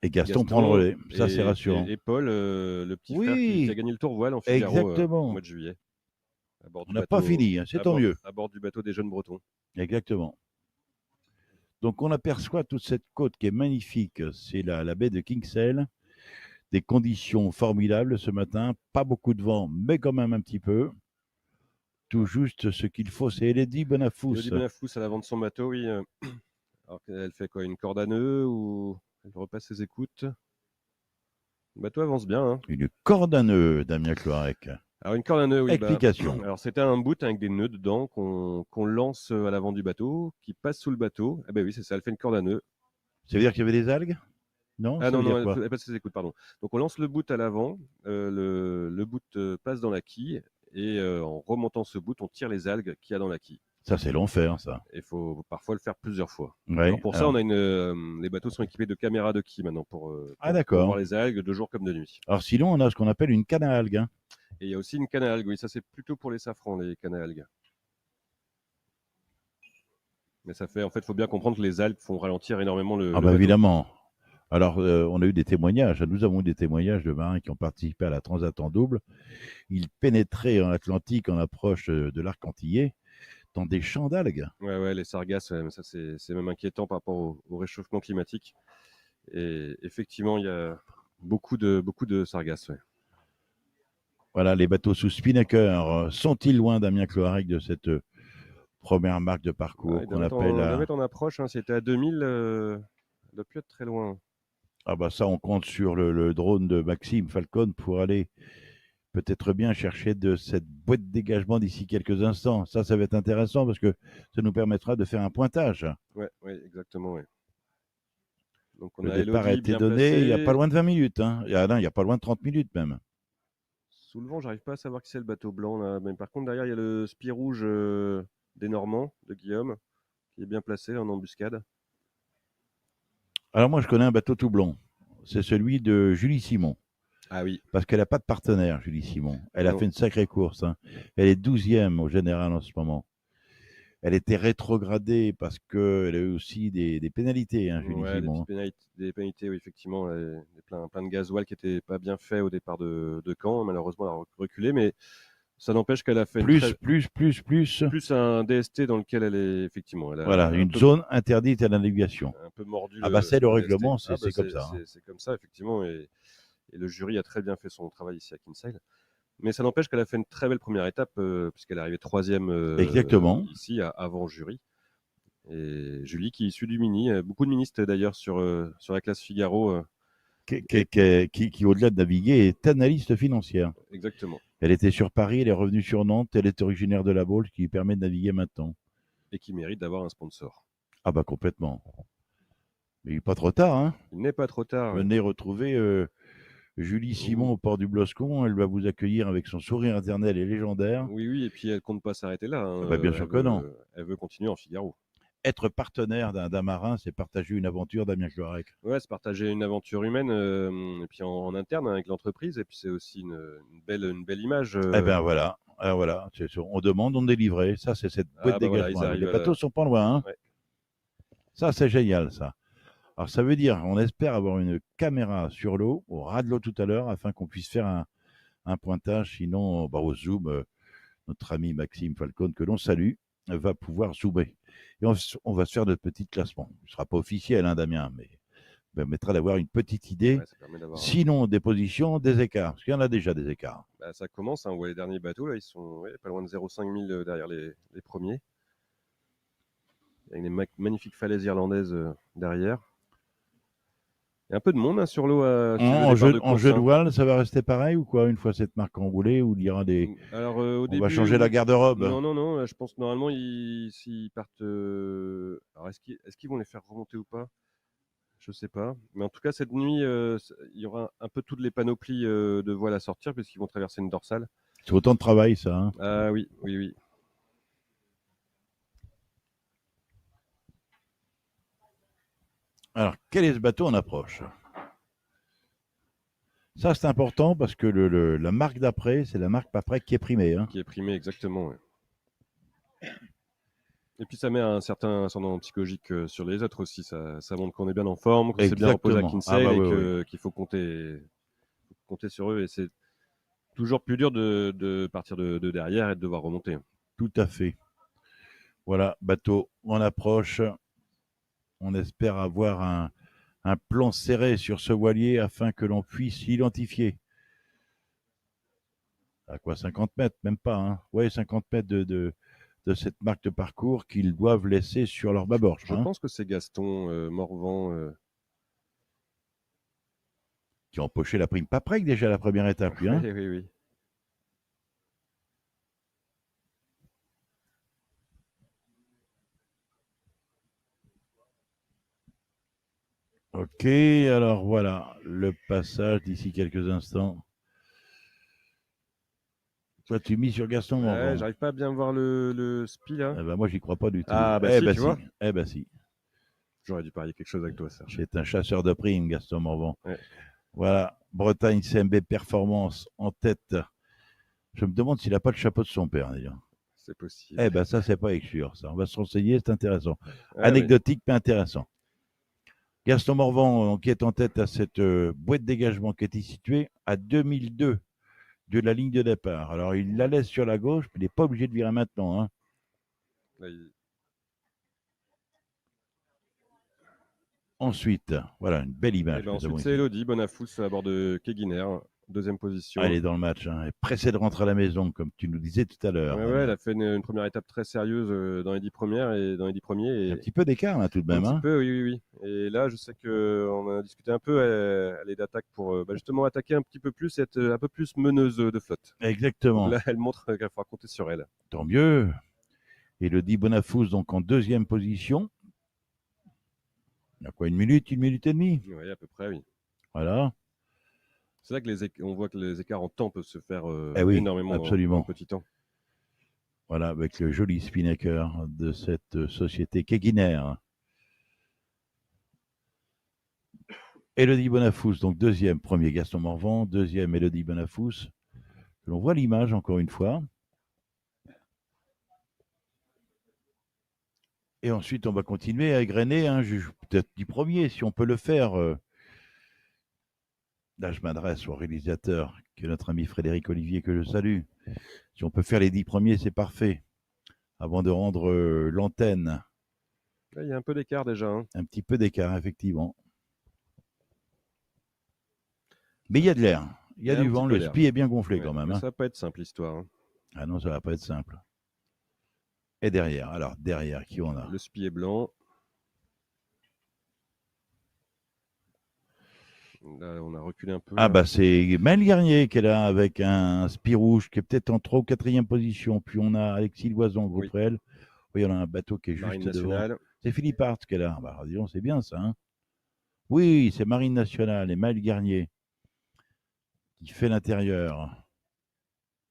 Et Gaston prend le relais, ça c'est et, rassurant. et Paul, le petit frère qui a Oui, gagné le Tour Voile en Figaro au mois exactement. de juillet, à bord On du n'a pas bateau, fini, hein, c'est tant mieux. à bord du bateau des jeunes Bretons. Exactement. Donc on aperçoit toute cette côte qui est magnifique. C'est la baie de Kinsale. Des conditions formidables ce matin. Pas beaucoup de vent, mais quand même un petit peu. Tout juste ce qu'il faut. C'est Elodie Bonafous. Elodie Bonafous à l'avant de son bateau, oui. Alors elle fait quoi, une corde à nœud ou elle repasse ses écoutes? Le bateau avance bien, hein. Une corde à nœud, Damien Cloarec. Alors une corde à nœud, oui. Explication. Alors c'était un bout avec des nœuds dedans qu'on lance à l'avant du bateau, qui passe sous le bateau. Ah ben oui, c'est ça, elle fait une corde à nœud. Ça veut dire qu'il y avait des algues? Non, Ah ça non, veut dire non, quoi? elle passe ses écoutes, pardon. Donc on lance le bout à l'avant, le bout passe dans la quille, et en remontant ce bout, on tire les algues qu'il y a dans la quille. Ça, c'est l'enfer, ça. Il faut parfois le faire plusieurs fois. Ouais, Alors pour ça, on a les bateaux sont équipés de caméras de quille maintenant pour d'accord. voir les algues de jour comme de nuit. Alors sinon, on a ce qu'on appelle une canne à algues. Hein. Et il y a aussi une canne à algues. Oui, ça c'est plutôt pour les safrans, les cannes à algues. Mais ça fait, en fait, il faut bien comprendre que les algues font ralentir énormément le Ah bah bateau. évidemment. Alors, on a eu des témoignages. Nous avons eu des témoignages de marins qui ont participé à la Transat en double. Ils pénétraient en Atlantique en approche de l'arc antillais dans des champs d'algues. Ouais, les sargasses, mais ça c'est même inquiétant par rapport au réchauffement climatique. Et effectivement, il y a beaucoup de sargasses. Ouais. Voilà, les bateaux sous spinnaker sont-ils loin, Damien Cloarec, de cette première marque de parcours qu'on appelle doit mettre en approche, hein, c'était à 2000, ça doit plus être très loin. Ah bah ça, on compte sur le drone de Maxime Falcon pour aller peut-être bien chercher de cette boîte de dégagement d'ici quelques instants. Ça va être intéressant parce que ça nous permettra de faire un pointage. Ouais, exactement. Ouais. Donc on Le a départ a Elodie été bien donné placée. il n'y a pas loin de 20 minutes. Hein. Il n'y a pas loin de 30 minutes même. Sous le vent, j'arrive pas à savoir qui c'est le bateau blanc là. Mais par contre, derrière, il y a le spi rouge des Normands, de Guillaume, qui est bien placé en embuscade. Alors moi, je connais un bateau tout blanc. C'est celui de Julie Simon. Ah oui. Parce qu'elle n'a pas de partenaire, Julie Simon. Elle a Non. fait une sacrée course. Hein. Elle est 12e au général en ce moment. Elle était rétrogradée parce qu'elle a eu aussi des pénalités, hein, Julie Simon. Des pénalités, oui, effectivement. Plein de gasoil qui n'étaient pas bien fait au départ de Caen. Malheureusement, elle a reculé, mais ça n'empêche qu'elle a fait plus un DST dans lequel elle est, effectivement. Voilà, une zone interdite à la navigation. Un peu mordu. Ah bah c'est le règlement, c'est comme ça. Hein. C'est comme ça, effectivement. Et le jury a très bien fait son travail ici à Kinsale. Mais ça n'empêche qu'elle a fait une très belle première étape, puisqu'elle est arrivée 3e Exactement. ici, avant jury. Et Julie, qui est issue du Mini, beaucoup de ministres d'ailleurs sur la classe Figaro. Qui, au-delà de naviguer, est analyste financière. Exactement. Elle était sur Paris, elle est revenue sur Nantes, elle est originaire de la Baule, ce qui lui permet de naviguer maintenant. Et qui mérite d'avoir un sponsor. Ah bah complètement. Mais il n'est pas trop tard. Hein. Il n'est pas trop tard. Venez retrouver Julie Simon au port du Bloscon. Elle va vous accueillir avec son sourire éternel et légendaire. Oui, et puis elle compte pas s'arrêter là. Hein. Bah bien sûr que non. Elle veut continuer en Figaro. Être partenaire d'un marin, c'est partager une aventure, Damien Cloarec. Ouais, c'est partager une aventure humaine, et puis en interne avec l'entreprise, et puis c'est aussi une belle image. Eh bien voilà, on demande, on est livré. Ça, c'est cette boîte de dégagement. Voilà, les bateaux sont pas loin. Hein. Ouais. Ça, c'est génial, ça. Alors, ça veut dire, on espère avoir une caméra sur l'eau, au ras de l'eau tout à l'heure, afin qu'on puisse faire un pointage. Sinon, au zoom, notre ami Maxime Falcon, que l'on salue, va pouvoir zoomer. Et on va se faire notre petit classement. Ce ne sera pas officiel, hein, Damien, mais permettra d'avoir une petite idée. Ouais, sinon, des positions, des écarts. Parce qu'il y en a déjà des écarts. Bah, ça commence, hein, on voit les derniers bateaux, là, ils sont pas loin de 0,5 000 derrière les premiers. Il y a une magnifique falaise irlandaise derrière. Il y a un peu de monde, hein, sur l'eau. En jeu de voile, ça va rester pareil ou quoi, une fois cette marque enroulée, où il y aura des... Alors, on va changer la garde-robe. Non, je pense que normalement, s'ils partent... Alors, est-ce qu'ils vont les faire remonter ou pas? Je sais pas. Mais en tout cas, cette nuit, il y aura un peu toutes les panoplies de voile à sortir, puisqu'ils vont traverser une dorsale. C'est autant de travail, ça. Hein. Ah oui. Alors, quel est ce bateau en approche? Ça, c'est important parce que la marque d'après, c'est la marque Paprec qui est primée. Hein. Qui est primé exactement. Ouais. Et puis ça met un certain ascendant psychologique sur les autres aussi. Ça montre qu'on est bien en forme, qu'on s'est bien reposé à Exactement. Kinsale Ah bah et oui, oui. qu'il faut compter sur eux. Et c'est toujours plus dur de partir de derrière et de devoir remonter. Tout à fait. Voilà, bateau en approche. On espère avoir un plan serré sur ce voilier afin que l'on puisse l'identifier. À quoi 50 mètres, même pas. Hein. Oui, 50 mètres de cette marque de parcours qu'ils doivent laisser sur leur bâbord. Je pense que c'est Gaston Morvan. Qui ont empoché la prime Paprec déjà à la première étape. Lui, hein. Oui, oui, oui. Ok, alors voilà, le passage d'ici quelques instants. Toi, tu mis sur Gaston Ouais, Morvan. j'arrive pas à bien voir le spi là. Eh ben, moi, j'y crois pas du tout. Ah bah eh si, ben tu si. vois. Eh ben si. J'aurais dû parier quelque chose avec toi, Serge. C'est un chasseur de primes, Gaston Morvan. Ouais. Voilà, Bretagne CMB Performance en tête. Je me demande s'il n'a pas le chapeau de son père, d'ailleurs. C'est possible. Eh ben ça, c'est pas exclure, ça. On va se renseigner, c'est intéressant. Ouais, Anecdotique, mais intéressant. Gaston Morvan, qui est en tête à cette bouée de dégagement qui était située à 2002 de la ligne de départ. Alors, il la laisse sur la gauche, mais il n'est pas obligé de virer maintenant. Hein. Là, Ensuite, voilà, une belle image. et ben que nous ensuite, avons c'est ici. Elodie Bonafous à bord de Keguiner, deuxième position. Ah, elle est dans le match. Hein. Elle est pressée de rentrer à la maison, comme tu nous disais tout à l'heure. Ouais, ouais, elle a fait une première étape très sérieuse dans les 10 premières et dans les 10 premiers. Et Un petit peu d'écart, là, tout de un même. petit Hein. peu, oui, oui, oui. Et là, je sais qu'on a discuté un peu, elle est d'attaque pour justement attaquer un petit peu plus et être un peu plus meneuse de flotte. Exactement. Donc là, elle montre qu'il faudra compter sur elle. Tant mieux. Elodie Bonafous, donc en deuxième position. Il y a quoi, une minute et demie? Oui, à peu près, oui. Voilà. C'est là que on voit que les écarts en temps peuvent se faire Eh oui, énormément absolument. en petit temps. Voilà, avec le joli spinnaker de cette société Keguiner. Elodie Bonafous, donc deuxième, premier Gaston Morvan, deuxième Elodie Bonafous. L'on voit l'image encore une fois. Et ensuite, on va continuer à égrener un juge, peut-être du premier, si on peut le faire. Là, je m'adresse au réalisateur, qui est notre ami Frédéric Olivier, que je salue. Si on peut faire les 10 premiers, c'est parfait. Avant de rendre l'antenne. Là, il y a un peu d'écart déjà. Hein. Un petit peu d'écart, effectivement. Mais il y a de l'air. Il y a du vent. Le spi est bien gonflé quand même. Hein. Ça va pas être simple, l'histoire. Hein. Ah non, ça va pas être simple. Et derrière, alors derrière, qui on a? Le spi est blanc. Là, on a reculé un peu. Ah bah c'est Maël Garnier qui est là avec un spi rouge qui est peut-être en 3 ou 4e position. Puis on a Alexis Loison, groupe réel. Oui, on a un bateau qui est Marine juste Nationale. devant. C'est Philippe Hart qui est là. Bah, disons, c'est bien ça. Hein. Oui, c'est Marine Nationale et Maël Garnier qui fait l'intérieur.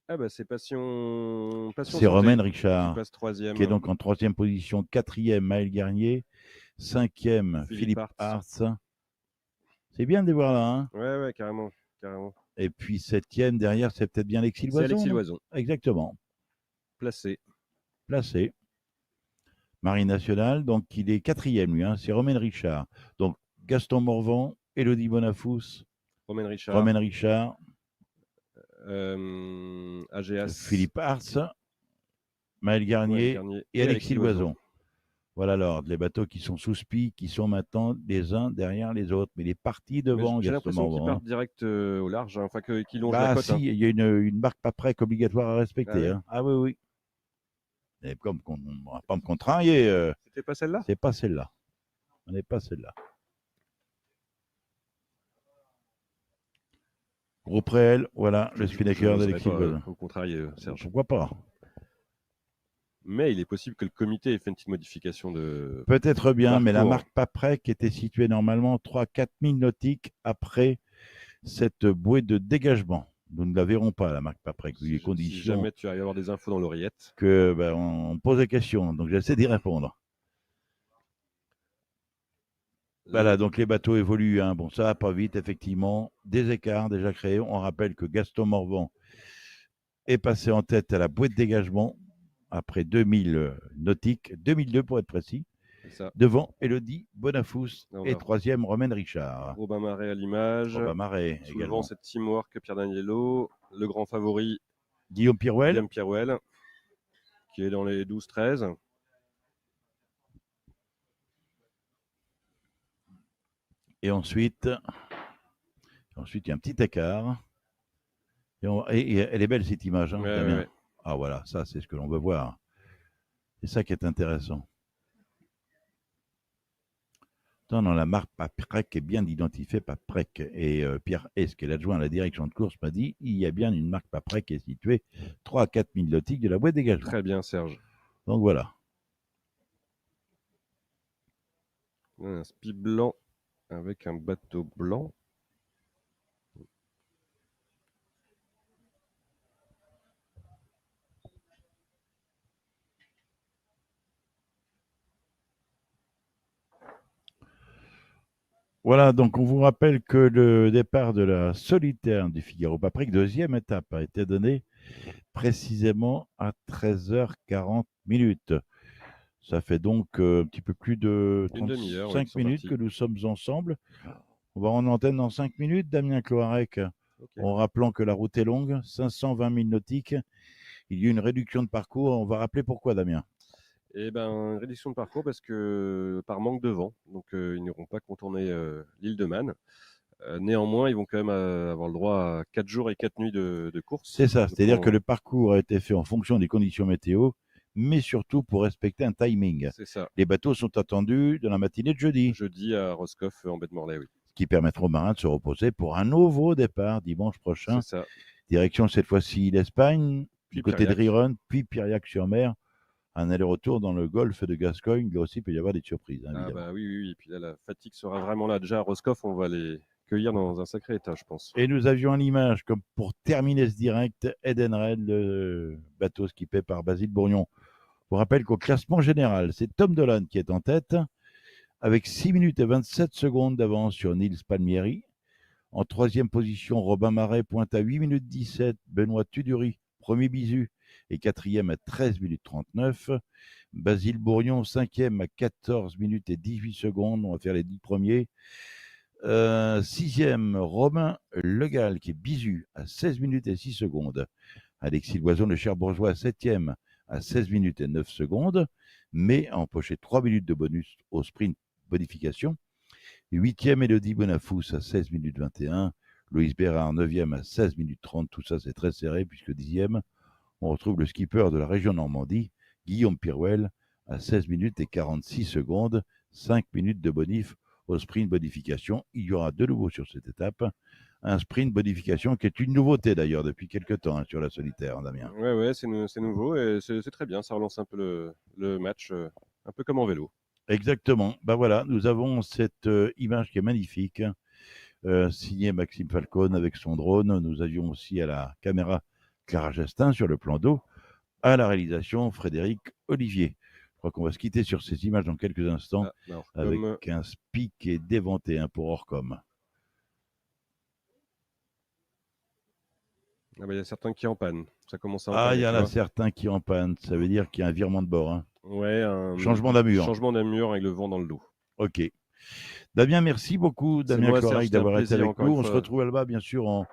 Ah bah c'est Passion c'est Romaine Richard qui passe 3e. Qui est donc en 3e position. 4e, Maël Garnier. 5e, Philippe Hart. C'est bien de les voir là. Hein. Ouais, carrément, carrément. Et puis 7e, derrière, c'est peut-être bien Alexis Loison. C'est Alexis Loison. Exactement. Placé. Marine Nationale, donc il est 4e, lui. Hein. C'est Romaine Richard. Donc Gaston Morvan, Elodie Bonafous. Romaine Richard. AGS. Philippe Hart. Maël Garnier et Alexis Loison. Voilà l'ordre, les bateaux qui sont sous spi, qui sont maintenant les uns derrière les autres. Mais les parties devant, j'ai l'impression qu'ils partent direct au large, hein, enfin qu'ils longent la côte. Si, il y a une marque Paprec obligatoire à respecter. Ah oui. Et comme on ne va pas me contrarier. C'était pas celle-là? C'est pas celle-là. On n'est pas celle-là. Groupe réel, voilà, le spinnaker d'Alexis Loison. Au contraire, Serge. Pourquoi pas? Mais il est possible que le comité ait fait une petite modification de. Peut-être bien, mais la marque Paprec était située normalement 3-4 milles nautiques après cette bouée de dégagement. Nous ne la verrons pas, la marque Paprec, vu les conditions. Si jamais tu arrives à avoir des infos dans l'oreillette. On pose des questions, donc j'essaie d'y répondre. Voilà, donc les bateaux évoluent. Hein. Bon, ça va pas vite, effectivement. Des écarts déjà créés. On rappelle que Gaston Morvan est passé en tête à la bouée de dégagement après 2000 nautiques, 2002 pour être précis. C'est ça. Devant, Elodie Bonafous On et va- troisième, Romaine Richard. Robin Marais à l'image. Robin Marais Sous le vent, également. c'est Teamwork, Pierre Daniello. Le grand favori, Guillaume Pirouel. Guillaume Pierrouel, qui est dans les 12-13. Et ensuite, il y a un petit écart. Et elle est belle cette image, hein, Ouais, Damien. ouais. Ah voilà, ça c'est ce que l'on veut voir. C'est ça qui est intéressant. Dans la marque Paprec est bien identifiée Paprec. Et Pierre Hess, qui est l'adjoint à la direction de course, m'a dit il y a bien une marque Paprec qui est située 3 à 4 000 nautiques de la bouée de dégagement. Très bien, Serge. Donc voilà. Un spi blanc avec un bateau blanc. Voilà, donc on vous rappelle que le départ de la solitaire du Figaro Paprec, deuxième étape, a été donné précisément à 13h40 minutes. Ça fait donc un petit peu plus de Une demi-heure, 35 oui, ils sont minutes partis. que nous sommes ensemble. On va en antenne dans 5 minutes, Damien Cloarec, Ok. en rappelant que la route est longue, 520 000 nautiques. Il y a une réduction de parcours. On va rappeler pourquoi, Damien. Eh ben, réduction de parcours parce que par manque de vent, donc ils n'auront pas contourné l'île de Man. Néanmoins, ils vont quand même avoir le droit à 4 jours et 4 nuits de course. C'est ça, Donc, c'est-à-dire que le parcours a été fait en fonction des conditions météo, mais surtout pour respecter un timing. C'est ça. Les bateaux sont attendus dans la matinée de jeudi, Jeudi à Roscoff en baie de Morlaix, oui. ce qui permettra aux marins de se reposer pour un nouveau départ dimanche prochain. C'est ça. Direction cette fois-ci l'Espagne, Puis du côté de Piriac. Riron, puis Piriac-sur-Mer. Un aller-retour dans le golfe de Gascogne. Là aussi, il peut y avoir des surprises, hein, Ah évidemment. bah oui. Et puis là, la fatigue sera vraiment là. Déjà à Roscoff, on va les cueillir dans un sacré état, je pense. Et nous avions en image, comme pour terminer ce direct, Edenred, le bateau skippé par Basile Bourgnon. Je vous rappelle qu'au classement général, c'est Tom Dolan qui est en tête, avec 6 minutes et 27 secondes d'avance sur Nils Palmieri. En troisième position, Robin Marais pointe à 8 minutes 17, Benoît Tudury, premier bisu, et quatrième à 13 minutes 39. Basile Bourgnon, cinquième à 14 minutes et 18 secondes. On va faire les 10 premiers. Sixième, Romain Legal, qui est bisu à 16 minutes et 6 secondes. Alexis Loison, le Cherbourgeois, septième à 16 minutes et 9 secondes, mais a empoché 3 minutes de bonus au sprint bonification. Huitième, Elodie Bonafous à 16 minutes 21. Louise Bérard, 9e à 16 minutes 30. Tout ça, c'est très serré, puisque 10e, on retrouve le skipper de la région Normandie, Guillaume Pirouel, à 16 minutes et 46 secondes. 5 minutes de bonif au sprint bonification. Il y aura de nouveau sur cette étape un sprint bonification qui est une nouveauté d'ailleurs depuis quelques temps, hein, sur la solitaire, Damien. Ouais, c'est nouveau et c'est très bien. Ça relance un peu le match, un peu comme en vélo. Exactement. Ben voilà, nous avons cette image qui est magnifique, signée Maxime Falcone avec son drone. Nous avions aussi à la caméra Clara Gestin sur le plan d'eau, à la réalisation Frédéric Olivier. Je crois qu'on va se quitter sur ces images dans quelques instants, Alors, avec comme un SPI qui est déventé, hein, pour Orcom. ah bah, il y a certains qui en panne. Ça commence à en Ah, il y en tu a vois. certains qui en panne. Ça veut dire qu'il y a un virement de bord, hein. Ouais, Changement d'amure. Changement d'amure avec le vent dans le dos. Ok. Damien, merci beaucoup, C'est Damien moi, Cloarec, Serge, c'était un d'avoir été plaisir, avec encore nous. une On se fois. retrouve là-bas, bien sûr, en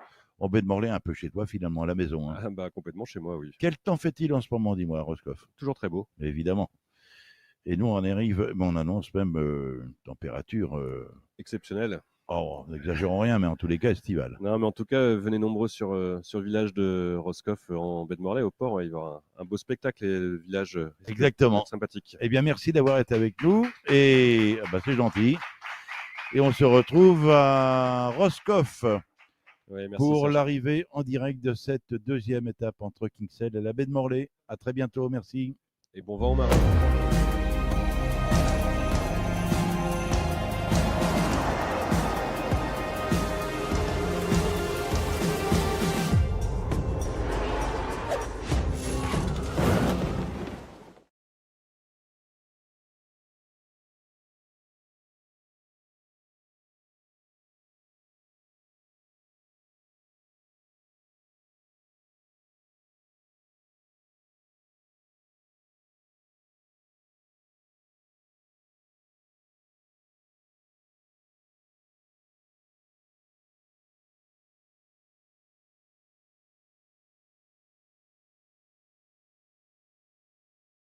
baie de Morlaix, un peu chez toi, finalement, à la maison, hein. Ah bah complètement chez moi, oui. Quel temps fait-il en ce moment, dis-moi, Roscoff? Toujours très beau. Évidemment. Et nous, on arrive, mais on annonce même une température, Exceptionnel. oh, n'exagérons rien, mais en tous les cas, estivale. Non, mais en tout cas, venez nombreux sur le village de Roscoff en baie de Morlaix, au port. Ouais, il va y avoir un beau spectacle et le village risque Exactement. d'être sympathique. Eh bien, merci d'avoir été avec nous, et bah, c'est gentil. Et on se retrouve à Roscoff Ouais, merci, pour Serge. l'arrivée en direct de cette deuxième étape entre Kingsale et la baie de Morlaix. À très bientôt, merci. Et bon vent aux marins.